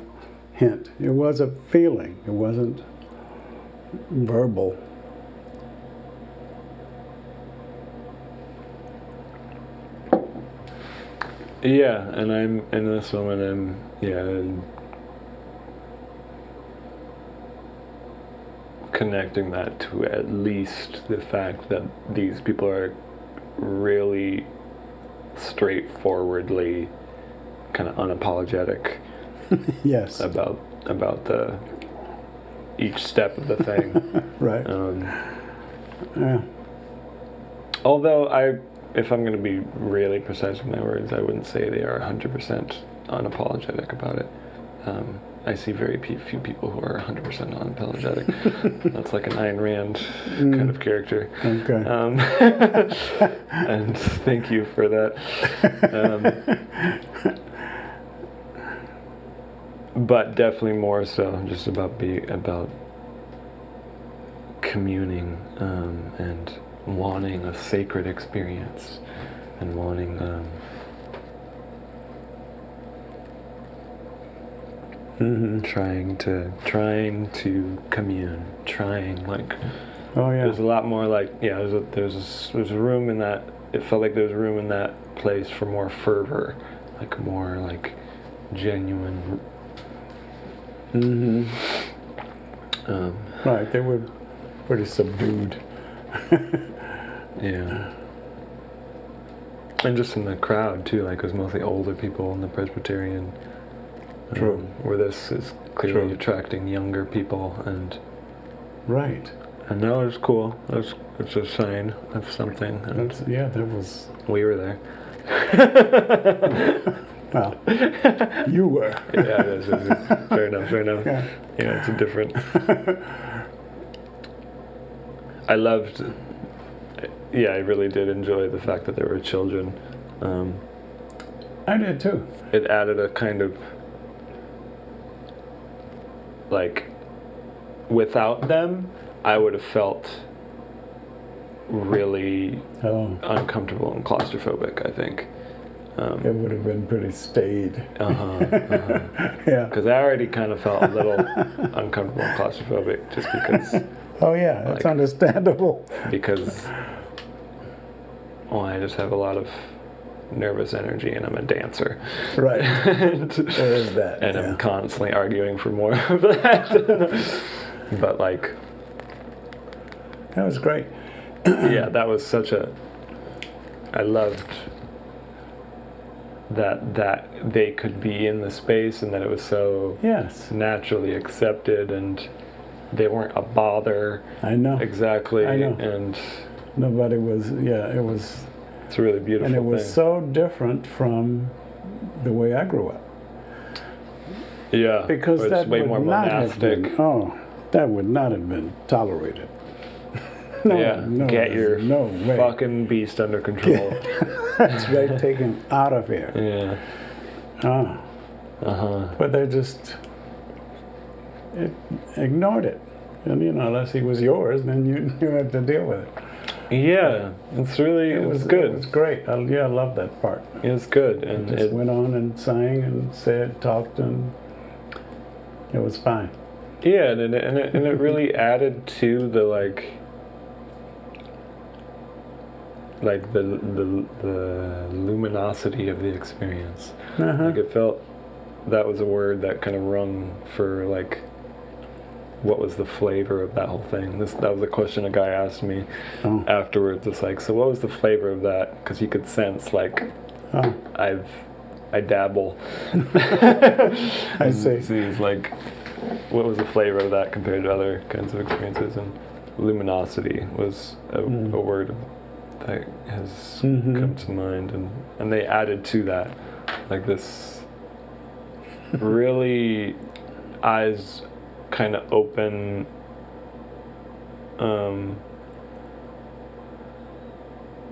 hint, it was a feeling. It wasn't verbal. Yeah, and I'm in this moment. I'm connecting that to at least the fact that these people are really straightforwardly kind of unapologetic. Yes. About the each step of the thing. Right. Yeah. Although if I'm going to be really precise with my words, I wouldn't say they are 100% unapologetic about it. I see very few people who are 100% unapologetic. That's like an Ayn Rand kind of character. Okay. And thank you for that. But definitely more so just about communing and wanting a sacred experience and wanting trying to commune, Oh yeah. there's a lot more like there's a room in that, it felt like there was room in that place for more fervor, like more like genuine. Right, they were pretty subdued. Yeah. And just in the crowd too, like it was mostly older people in the Presbyterian. True. Where this is clearly True. attracting younger people, and Right. that was cool. It's a sign of something. And that was. we were there. Well, you were. Yeah, it is. Fair enough. Yeah, it's a different. I loved. Yeah, I really did enjoy the fact that there were children. I did too. It added a kind of like, without them, I would have felt really uncomfortable and claustrophobic, I think. It would have been pretty staid. Yeah. Because I already kind of felt a little uncomfortable and claustrophobic just because. Oh yeah, it's understandable. Because, well, I just have a lot of nervous energy and I'm a dancer. Right. There is that. And I'm constantly arguing for more of that. But like. That was great. Yeah, that was such a. I loved that they could be in the space and that it was so naturally accepted and they weren't a bother. I know. Exactly. I know. And nobody was, it was. It's a really beautiful thing. And it was thing. so different from the way I grew up. Yeah. Because it's that way would more not have monastic. been, that would not have been tolerated. No, get your way. fucking beast under control. That's right, take him out of here. Yeah. But they just ignored it. And unless he was yours, then you had to deal with it. Yeah, it's really, it was good. It was great. I love that part. It was good. And it just went on and sang and said, talked, and it was fine. Yeah, and it really added to the the luminosity of the experience. Like it felt, that was a word that kind of rung for like, what was the flavor of that whole thing? That was a question a guy asked me afterwards. It's like, so what was the flavor of that? Because you could sense like, I dabble. I see. So he's like, what was the flavor of that compared to other kinds of experiences? And luminosity was a word that has come to mind, and they added to that like this really eyes kind of open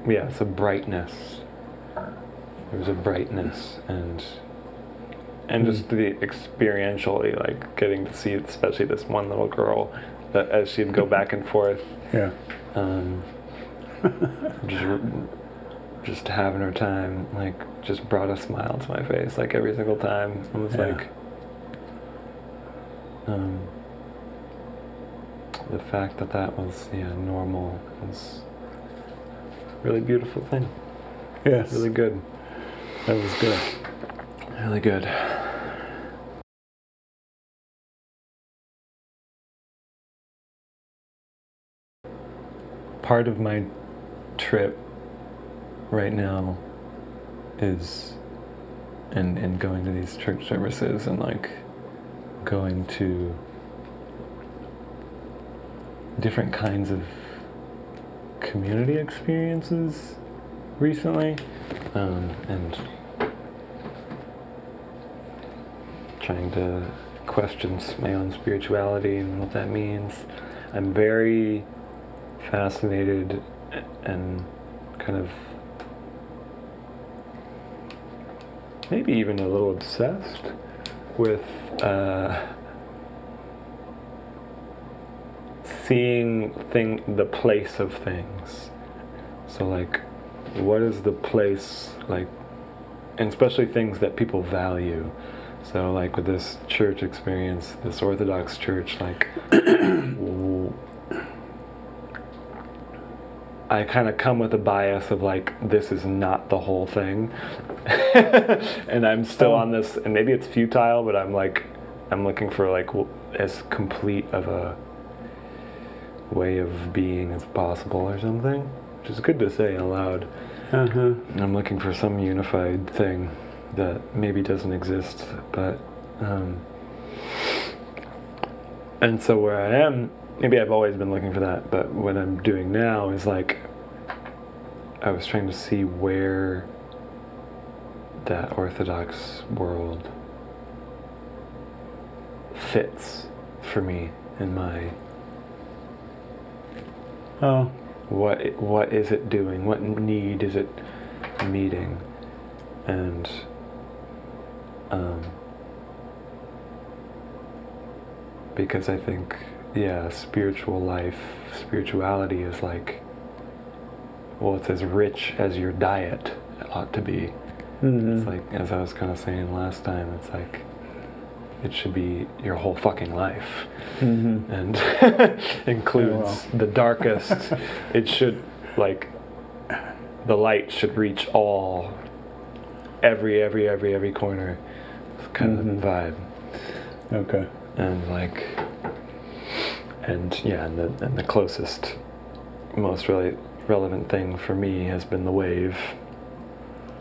it's a brightness. There was a brightness and just the experientially, like getting to see especially this one little girl that as she'd go back and forth just having her time, like, just brought a smile to my face, like, every single time. It was like, the fact that was, normal was a really beautiful thing. Yes. Really good. That was good. Really good. Part of my trip right now is and going to these church services and like going to different kinds of community experiences recently, and trying to question my own spirituality and what that means. I'm very fascinated and kind of maybe even a little obsessed with seeing the place of things. So like, what is the place, like, and especially things that people value. So like with this church experience, this Orthodox church, like I kind of come with a bias of like, this is not the whole thing. And I'm still on this, and maybe it's futile, but I'm looking for like as complete of a way of being as possible or something, which is good to say out loud. I'm looking for some unified thing that maybe doesn't exist, but and so where I am, maybe I've always been looking for that, but what I'm doing now is like, I was trying to see where that Orthodox world fits for me in my what is it doing? What need is it meeting? And because I think, yeah, spirituality is like, well, it's as rich as your diet ought to be. It's like, as I was kind of saying last time, it's like, it should be your whole fucking life. And includes the darkest. It should, like, the light should reach every corner. It's kind of the vibe. Okay. And like, and yeah, and the closest, most really relevant thing for me has been the wave.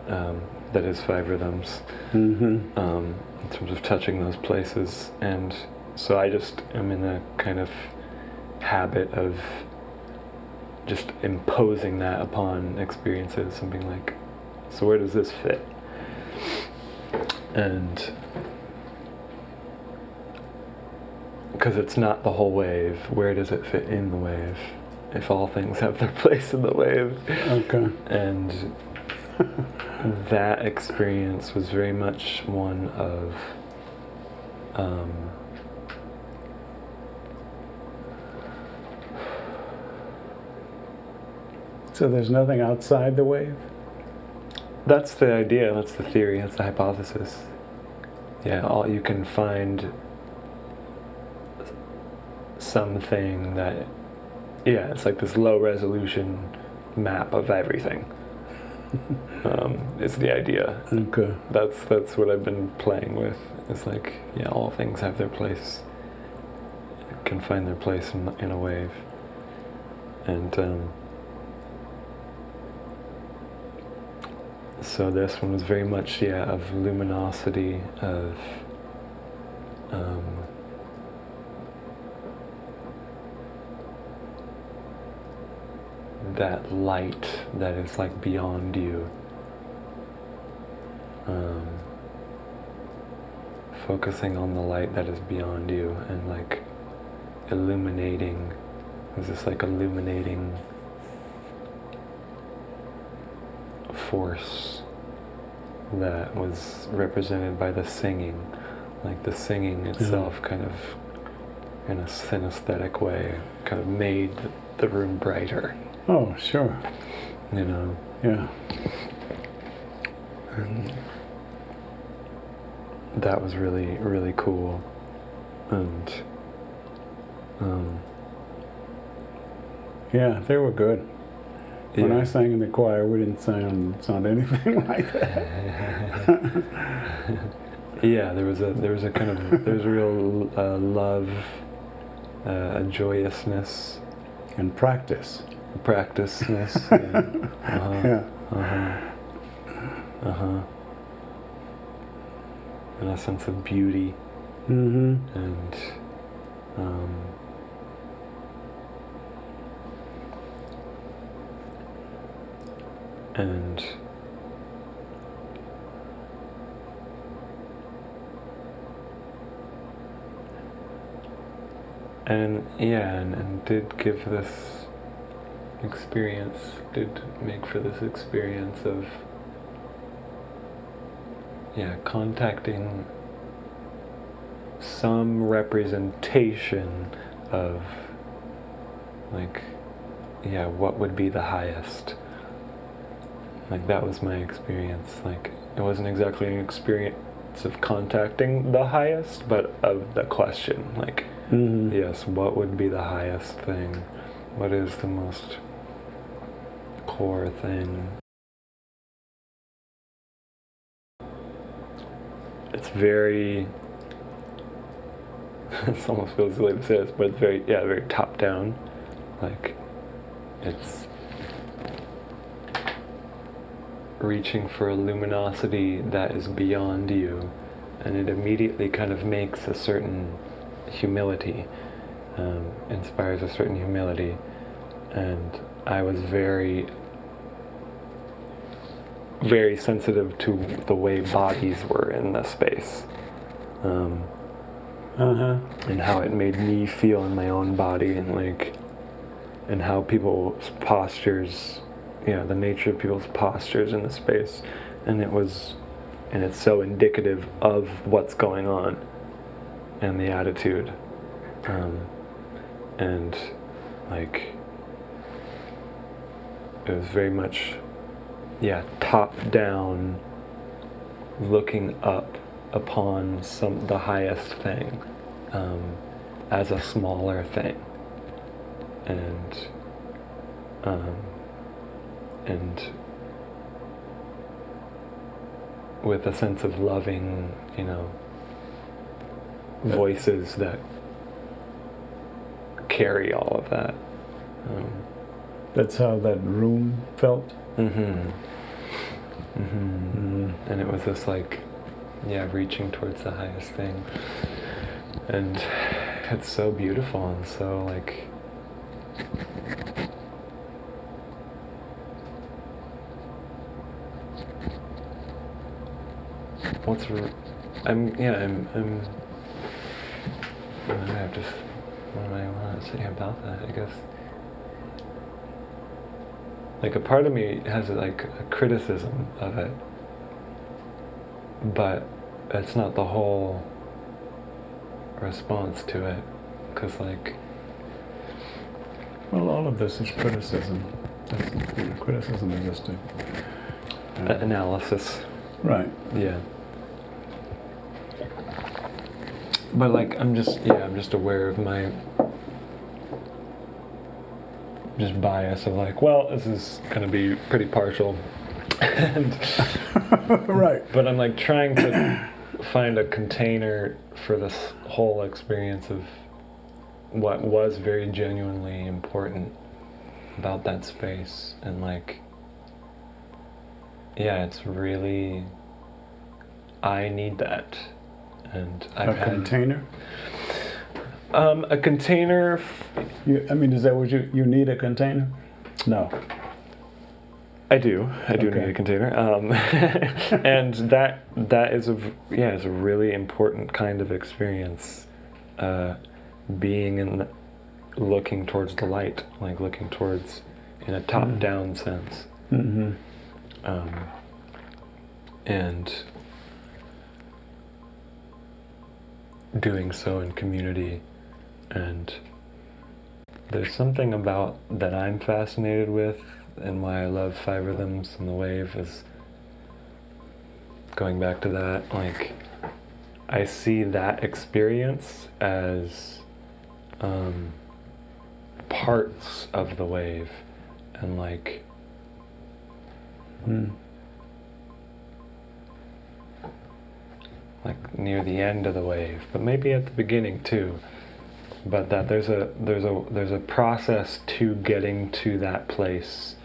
That is 5 rhythms. In terms of touching those places, and so I just am in a kind of habit of just imposing that upon experiences and being like, so where does this fit? And because it's not the whole wave, where does it fit in the wave? If all things have their place in the wave. Okay. And that experience was very much one of So there's nothing outside the wave? that's the idea, that's the theory, that's the hypothesis. Yeah, all you can find something that, yeah, it's like this low resolution map of everything. Is the idea. Okay. That's what I've been playing with. It's like, yeah, all things have their place, can find their place in a wave. And so this one was very much, yeah, of luminosity, of that light that is like beyond you. Focusing on the light that is beyond you and like illuminating. It was this like illuminating force that was represented by the singing. Like the singing itself kind of, in a synesthetic way, kind of made the room brighter. Oh, sure. You know? Yeah. And that was really, really cool. And yeah, they were good. When yeah. I sang in the choir, we didn't sound anything like that. Yeah, there was a kind of, there was a real love, a joyousness. And practice. Practiceness. Yeah. Yeah. And a sense of beauty. Mm-hmm. And yeah, and did give this experience, did make for this experience of, yeah, contacting some representation of, like, yeah, what would be the highest. Like, that was my experience. Like, it wasn't exactly an experience of contacting the highest, but of the question. Like, yes, what would be the highest thing? What is the most core thing? It's very, it almost feels silly to say this, but it's very, yeah, very top down. Like, it's reaching for a luminosity that is beyond you, and it immediately kind of makes a certain humility, inspires a certain humility. And I was very, very sensitive to the way bodies were in the space, and how it made me feel in my own body, and like, and how people's postures, the nature of people's postures in the space, and it's so indicative of what's going on and the attitude. And like it was very much, top down, looking up upon the highest thing as a smaller thing, and with a sense of loving, voices that carry all of that. That's how that room felt? And it was this reaching towards the highest thing. And it's so beautiful and so what do I want to say about that, I guess? A part of me has a criticism of it, but it's not the whole response to it, because well, all of this is criticism. Criticism is just analysis. Right. Yeah. But I'm just aware of my just bias of this is gonna be pretty partial, and right. But I'm trying to find a container for this whole experience of what was very genuinely important about that space, and it's really, I need that. And I've had container? A container. Is that what you need, a container? No. I do need a container. And that is is a really important kind of experience. Being looking towards the light, looking towards in a top-down sense. Mm-hmm. And doing so in community, and there's something about that I'm fascinated with, and why I love Five Rhythms and the Wave is going back to that. I see that experience as parts of the wave, and near the end of the wave, but maybe at the beginning too. But that there's a process to getting to that place.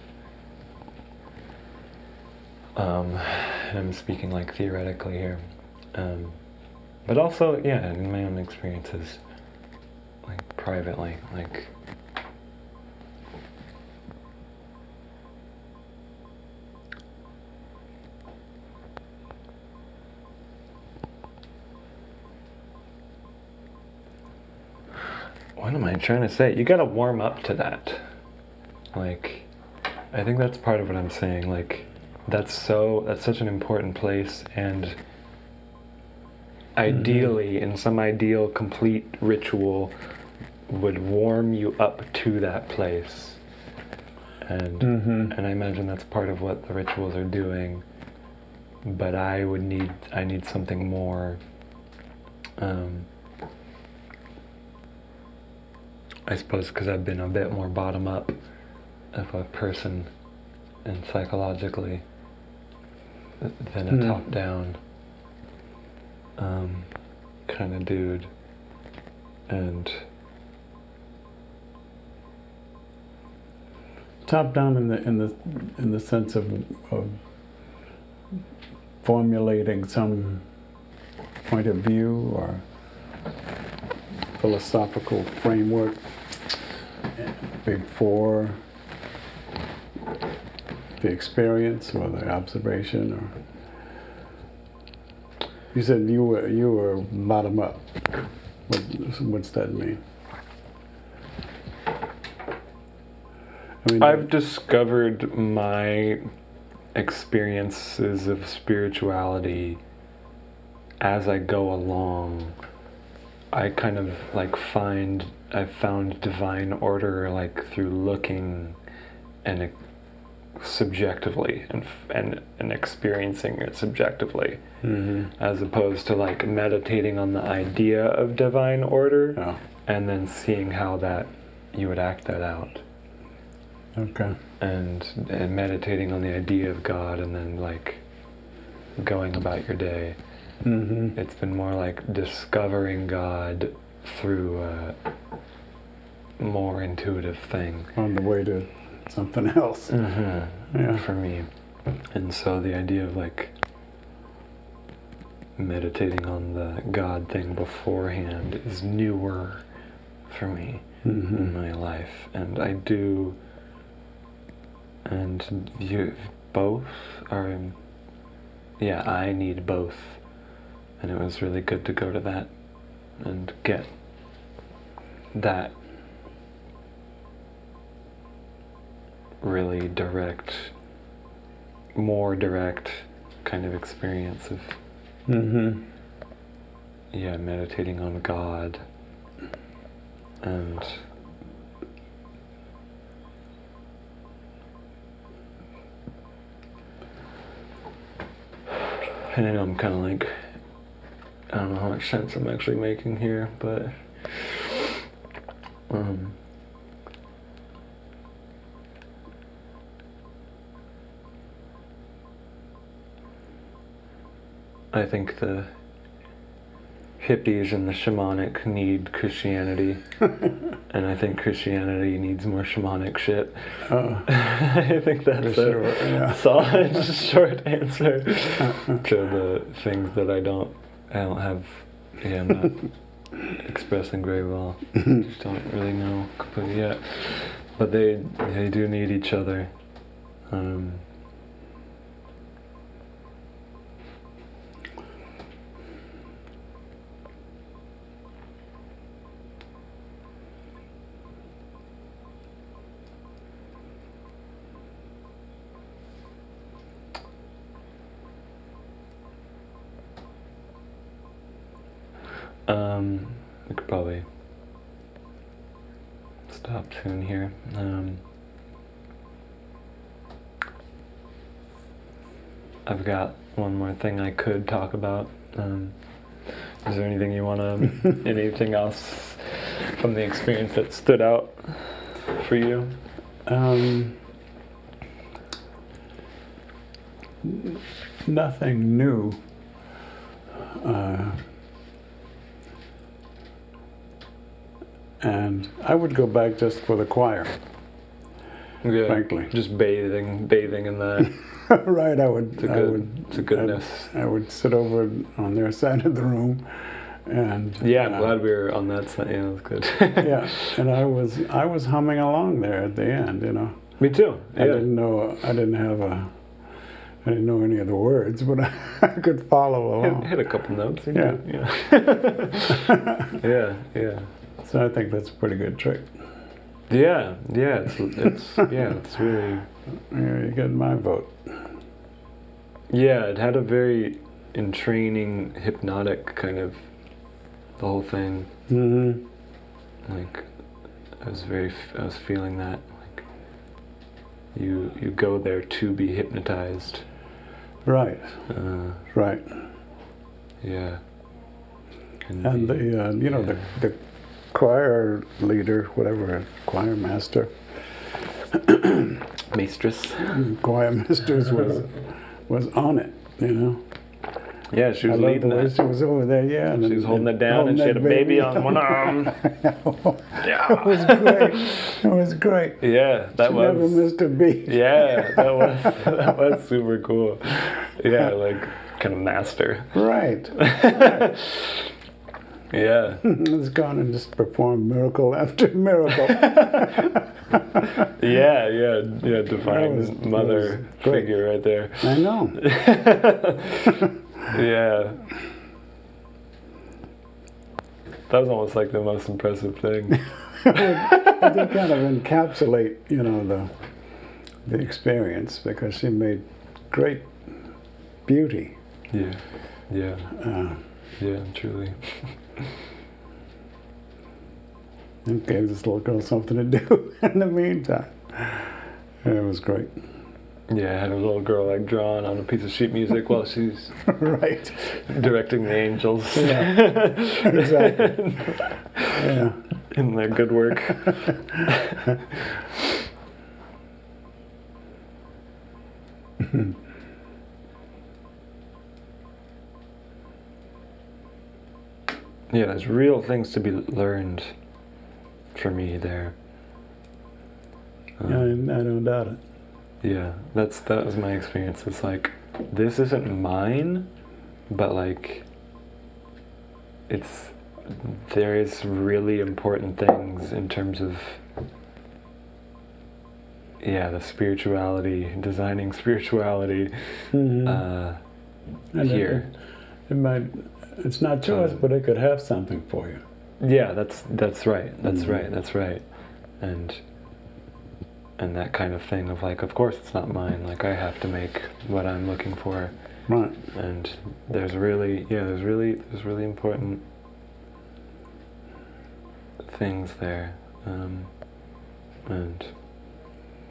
And I'm speaking theoretically here, but also in my own experiences, privately, what am I trying to say? You gotta warm up to that. I think that's part of what I'm saying. That's such an important place, and ideally, in some ideal complete ritual, would warm you up to that place. And and I imagine that's part of what the rituals are doing. But I need something more. I suppose because I've been a bit more bottom up of a person, and psychologically, than a top down kind of dude, and top down in the sense of formulating some point of view or philosophical framework before the experience or the observation. Or you said you were bottom up. What's that mean? I've discovered my experiences of spirituality as I go along, I kind of like I've found divine order like through looking and subjectively and experiencing it subjectively, as opposed to like meditating on the idea of divine order and then seeing how that you would act that out. Okay. And meditating on the idea of God and then like going about your day. It's been more like discovering God through a more intuitive thing. On the way to something else. Yeah. For me. And so the idea of like meditating on the God thing beforehand is newer for me in my life. And I do, and you both are, I need both. And it was really good to go to that and get that really direct, more direct kind of experience of meditating on God and I know I'm kind of like, I don't know how much sense I'm actually making here, but I think the hippies and the shamanic need Christianity, and I think Christianity needs more shamanic shit. I think that's a solid, short answer to the things that I don't have. Yeah, I'm not expressing very well. Just don't really know completely yet. But they do need each other. We could probably stop soon here. I've got one more thing I could talk about. Is there anything you want to, anything else from the experience that stood out for you? Nothing new. And I would go back just for the choir. Yeah, frankly. Just bathing in that. Right, It's a goodness. I would sit over on their side of the room, and I'm glad we were on that side. Yeah, that's good. Yeah, and I was humming along there at the end, you know. Me too. Yeah. I didn't know any of the words, but I could follow along. Hit a couple notes. Yeah. Yeah. So I think that's a pretty good trick. Yeah. It's really. Yeah, you get my vote. Yeah, it had a very entraining, hypnotic kind of the whole thing. Like I was feeling that like you go there to be hypnotized. Right. Right. Yeah. And the choir leader, whatever, choir master. Mistress. Choir mistress was on it, you know. Yeah, she was leading it. She was over there, yeah. And she was holding it down, and she had a baby on one arm. Yeah. It was great. It was great. Yeah, that was. Never missed a beat. Yeah, that was super cool. Yeah, like kind of master. Right. Yeah. It's gone and just performed miracle after miracle. Yeah, divine mother figure right there. I know. Yeah. That was almost like the most impressive thing. It did kind of encapsulate, you know, the experience, because she made great beauty. Yeah, truly. and gave this little girl something to do in the meantime. And it was great. Yeah, I had a little girl like drawing on a piece of sheet music while she's Right. directing the angels. Yeah. Exactly. Yeah. In their good work. Yeah, there's real things to be learned for me there. I don't doubt it. Yeah, that was my experience. It's like, this isn't mine, but like, there is really important things in terms of, the spirituality, designing spirituality And here. It's not yours, but it could have something for you. Yeah, that's right. That's right. And that kind of thing of like, of course it's not mine. Like, I have to make what I'm looking for. Right. And there's really important things there. And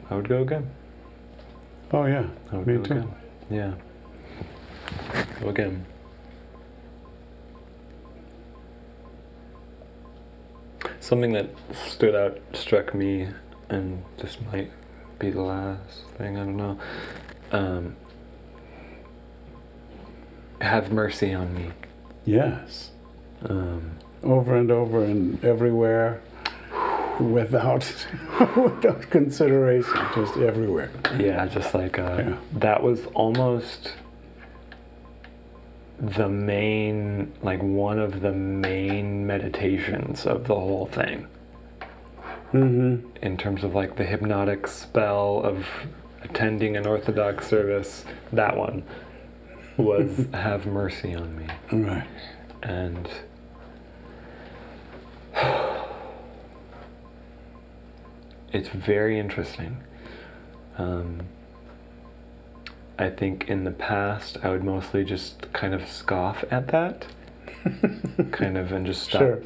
I would go again. Oh yeah. I would Me go too. again. Yeah. Go again. Something that struck me, and this might be the last thing, I don't know. Have mercy on me. Yes. Over and over and everywhere, without consideration, just everywhere. Yeah, just like that was almost the main, like one of the main meditations of the whole thing. Mm-hmm. In terms of like the hypnotic spell of attending an Orthodox service, that one was have mercy on me. Right. And it's very interesting. I think in the past I would mostly just kind of scoff at that, and just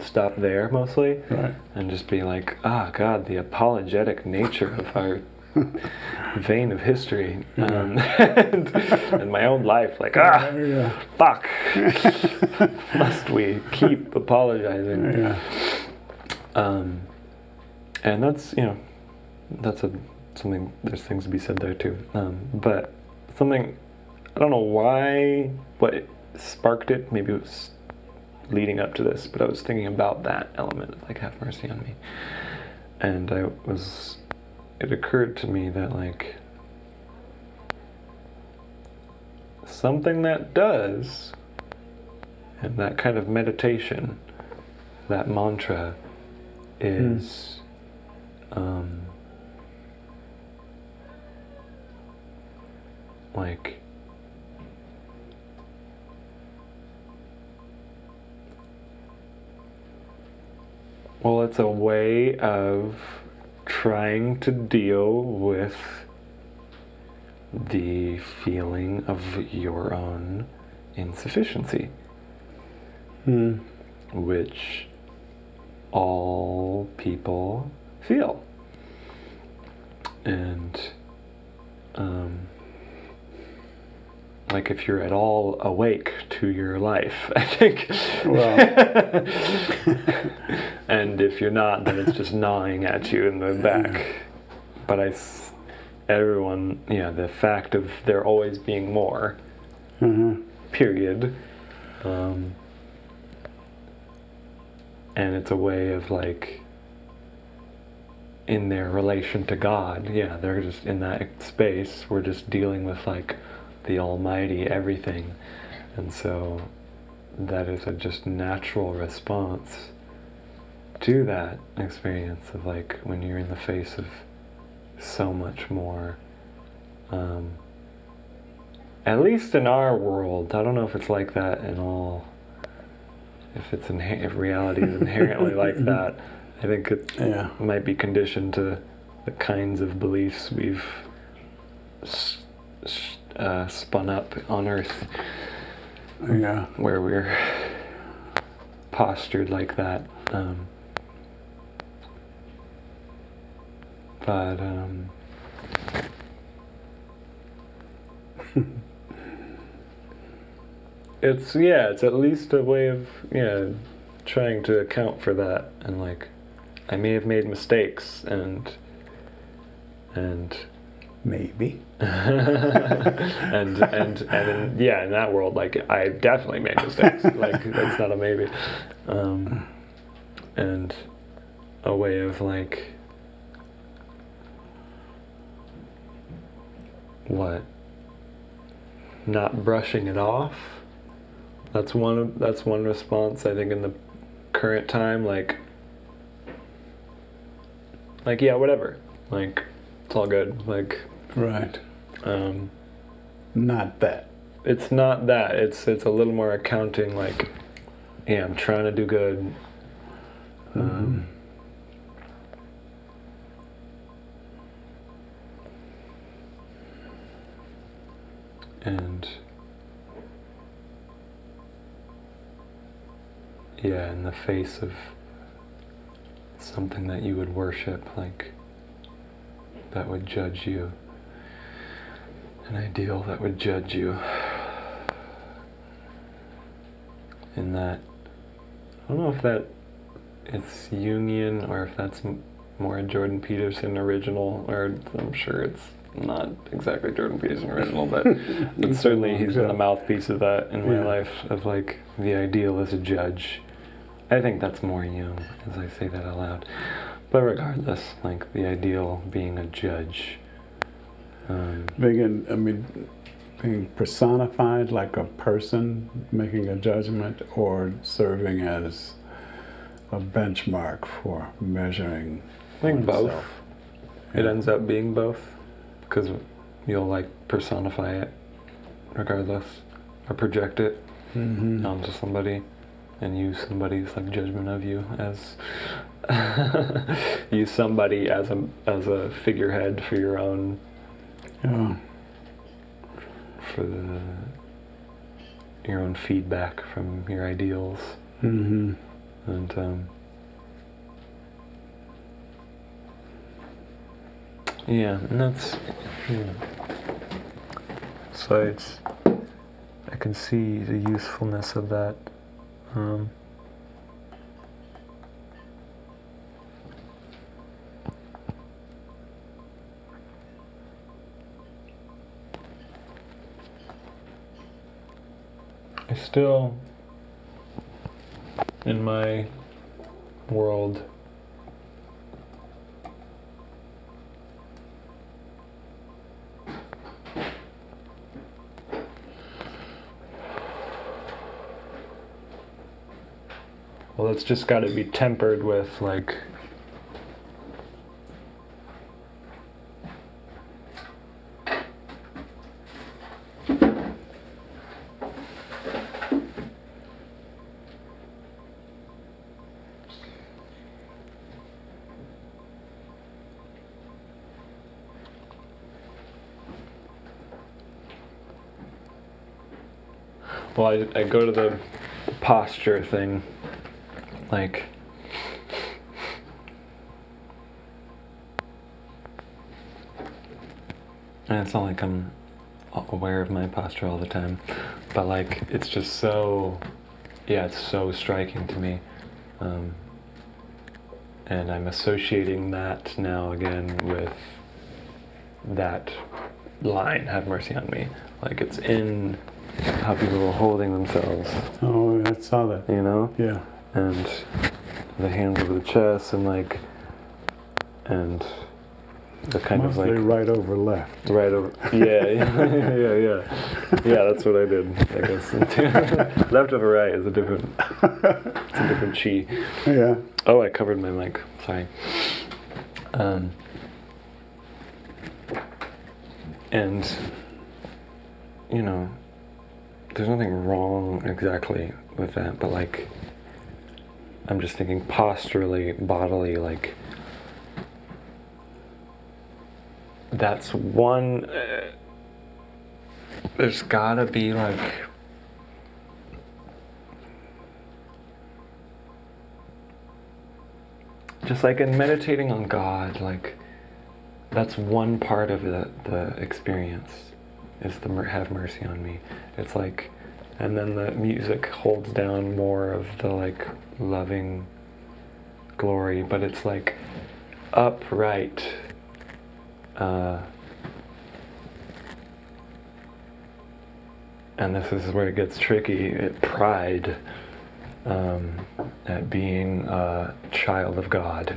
stop there mostly, Right. and just be like, God, the apologetic nature of our vein of history, and my own life, like, fuck, must we keep apologizing? Yeah. And that's, something, there's things to be said there too. But something, I don't know why, what sparked it, maybe it was leading up to this, but I was thinking about that element, like, have mercy on me. And it occurred to me that, like, something that does, and that kind of meditation, that mantra, is like, well, it's a way of trying to deal with the feeling of your own insufficiency, which all people feel. And like, if you're at all awake to your life, I think. Well. And if you're not, then it's just gnawing at you in the back. But everyone, the fact of there always being more, period. And it's a way of, like, in their relation to God, they're just in that space, we're just dealing with, like, the almighty everything. And so that is a just natural response to that experience of, like, when you're in the face of so much more. At least in our world, I don't know if it's like that in all, if reality is inherently like that. I think it might be conditioned to the kinds of beliefs we've spun up on Earth, where we're postured like that. But it's at least a way of trying to account for that, and like I may have made mistakes and Maybe. and in that world, like I definitely made mistakes. Like that's not a maybe. And a way of like what? Not brushing it off. That's one response I think in the current time. Like yeah, whatever. Like it's all good. Like Right. Not that. It's not that. It's a little more accounting. Like, yeah, I'm trying to do good. And yeah, in the face of something that you would worship, like that would judge you, an ideal that would judge you, in that, I don't know if that it's Jungian or if that's more a Jordan Peterson original, or I'm sure it's not exactly Jordan Peterson original, but certainly he's been the mouthpiece of that in my life, of like the ideal as a judge. I think that's more Jung, as I say that out loud. But regardless, like the ideal being a judge. Being personified like a person making a judgment, or serving as a benchmark for measuring I think oneself. both. It ends up being both, because you'll like personify it regardless, or project it onto somebody, and use somebody's like judgment of you as use somebody as a figurehead for your own your own feedback from your ideals. And and that's so I can see the usefulness of that. I still, in my world, well, it's just got to be tempered with like I go to the posture thing, like and it's not like I'm aware of my posture all the time, but like it's just so it's so striking to me, and I'm associating that now again with that line, "Have mercy on me." Like it's in how people are holding themselves. Oh, I saw that. You know? Yeah. And the hands over the chest, and like, and the kind Mostly of like right over left. right over. Yeah. That's what I did. I guess left over right is a different. It's a different chi. Yeah. Oh, I covered my mic. Sorry. And you know, there's nothing wrong exactly with that, but like, I'm just thinking posturally, bodily, like, that's one, there's gotta be like, just like in meditating on God, like, that's one part of the experience, is the have mercy on me. It's like, and then the music holds down more of the like loving glory, but it's like upright, and this is where it gets tricky, pride, at being a child of God.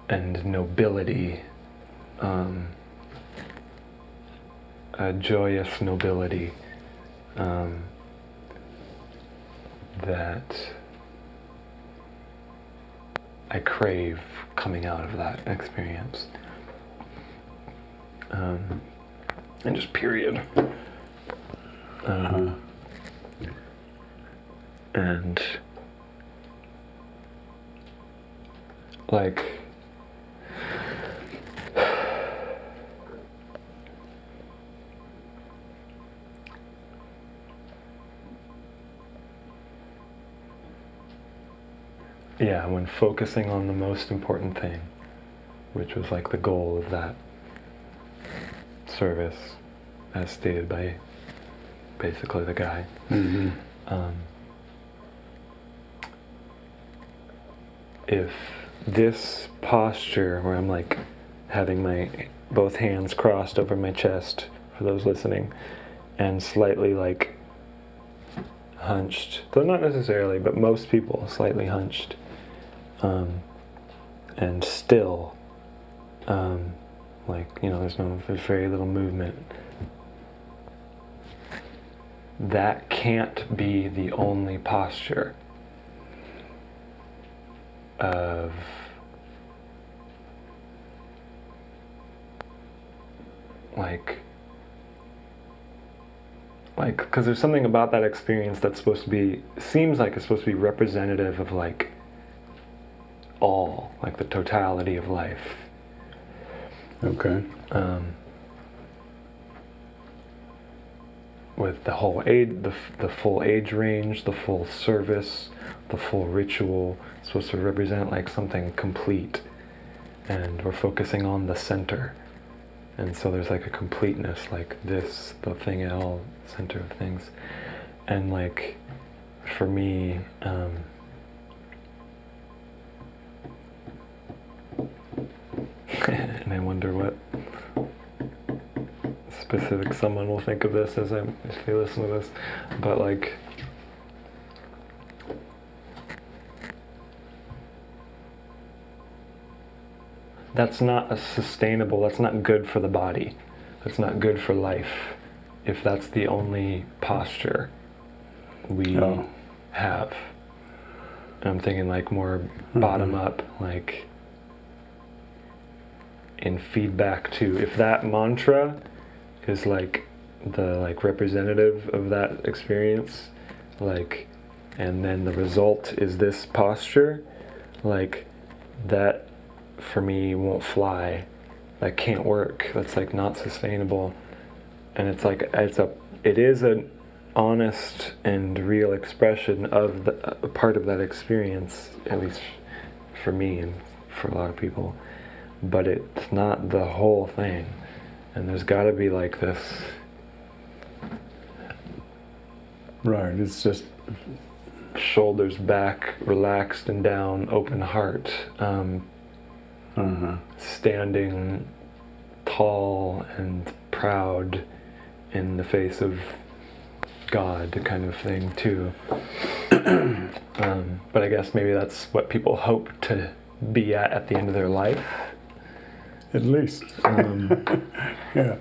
And nobility, a joyous nobility, that I crave coming out of that experience. And just period. And like, yeah, when focusing on the most important thing, which was like the goal of that service, as stated by basically the guy. If this posture where I'm like having my both hands crossed over my chest, for those listening, and slightly like hunched, though not necessarily, but most people slightly hunched, and still, like, you know, there's very little movement. That can't be the only posture of like, because there's something about that experience that's supposed to be, seems like it's supposed to be representative of like all, like the totality of life. Okay. With the whole age, the full age range, the full service, the full ritual, it's supposed to represent like something complete, and we're focusing on the center, and so there's like a completeness, like this, the thing at all center of things, and like for me, and I wonder what specific someone will think of this as they listen to this, but like, that's not sustainable, that's not good for the body, that's not good for life, if that's the only posture we have. And I'm thinking like more bottom up, like in feedback to, if that mantra is like the like representative of that experience, like, and then the result is this posture, like that for me won't fly, that can't work, that's like not sustainable. And it's like it is an honest and real expression of a part of that experience, at least for me and for a lot of people, but it's not the whole thing. And there's got to be like this. Right, it's just shoulders back, relaxed and down, open heart, standing tall and proud in the face of God kind of thing too. But I guess maybe that's what people hope to be at the end of their life. At least. Yeah.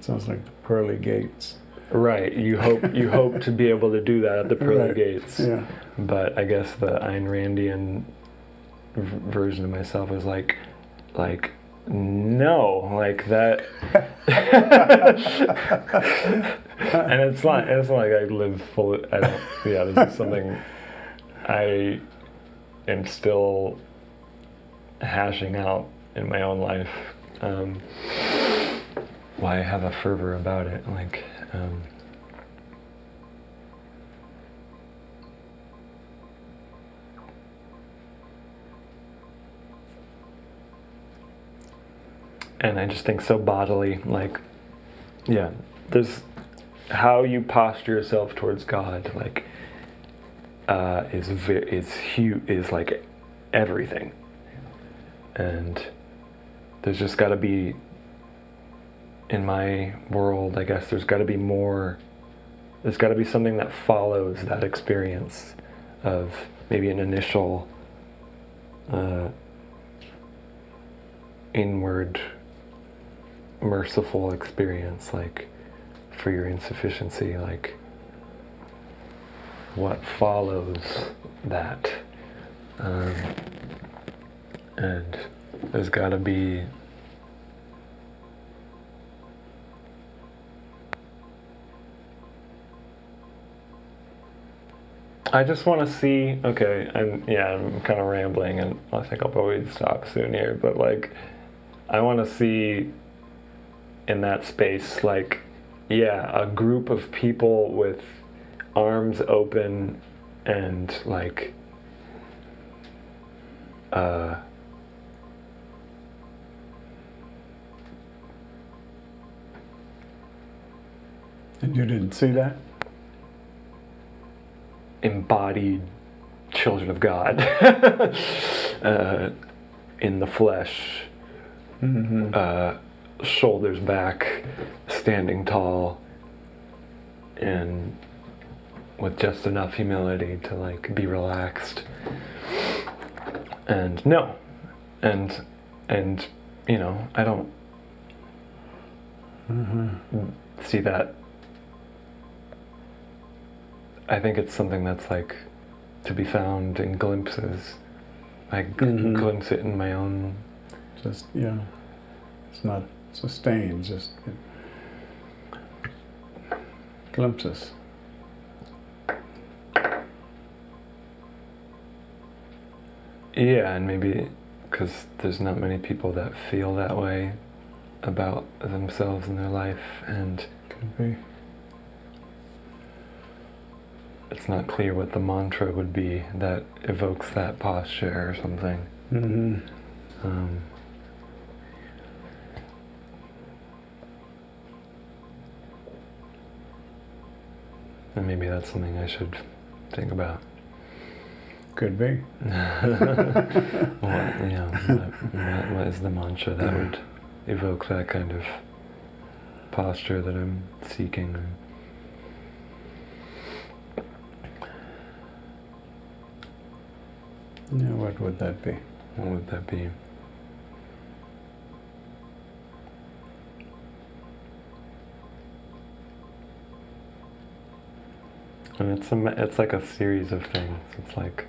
Sounds like the pearly gates. Right. You hope to be able to do that at the pearly gates. Yeah. But I guess the Ayn Randian version of myself is like no, like that. And it's not like I live full. This is something I am still hashing out in my own life. why have a fervor about it? Like, and I just think so bodily, like, yeah, there's how you posture yourself towards God, like, is huge, is like everything, and there's just got to be, in my world, I guess there's got to be more. There's got to be something that follows that experience of maybe an initial inward merciful experience, like for your insufficiency, like what follows that, and there's got to be I just want to see, okay, I'm kind of rambling, and I think I'll probably stop soon here, but like, I want to see in that space, like, yeah, a group of people with arms open and like, And you didn't see that? embodied children of God in the flesh, shoulders back, standing tall, and with just enough humility to like be relaxed. And no, and you know, I don't see that. I think it's something that's like to be found in glimpses. I glimpse it in my own. Just, yeah, it's not sustained, just glimpses. Yeah, and maybe because there's not many people that feel that way about themselves and their life, and Could be. it's not clear what the mantra would be that evokes that posture or something. And maybe that's something I should think about. Could be. What is the mantra that would evoke that kind of posture that I'm seeking? Yeah, what would that be? What would that be? And it's like a series of things. It's like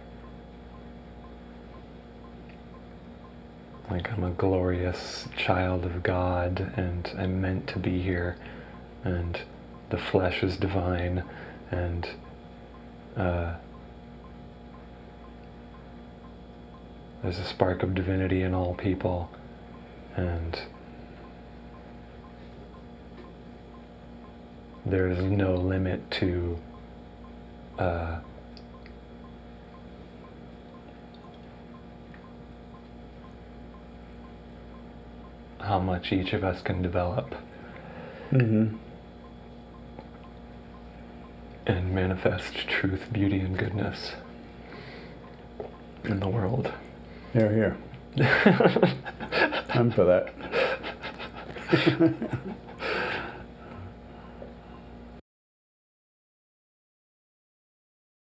I'm a glorious child of God, and I'm meant to be here, and the flesh is divine, and there's a spark of divinity in all people, and there is no limit to how much each of us can develop and manifest truth, beauty, and goodness in the world. Here. I'm for that.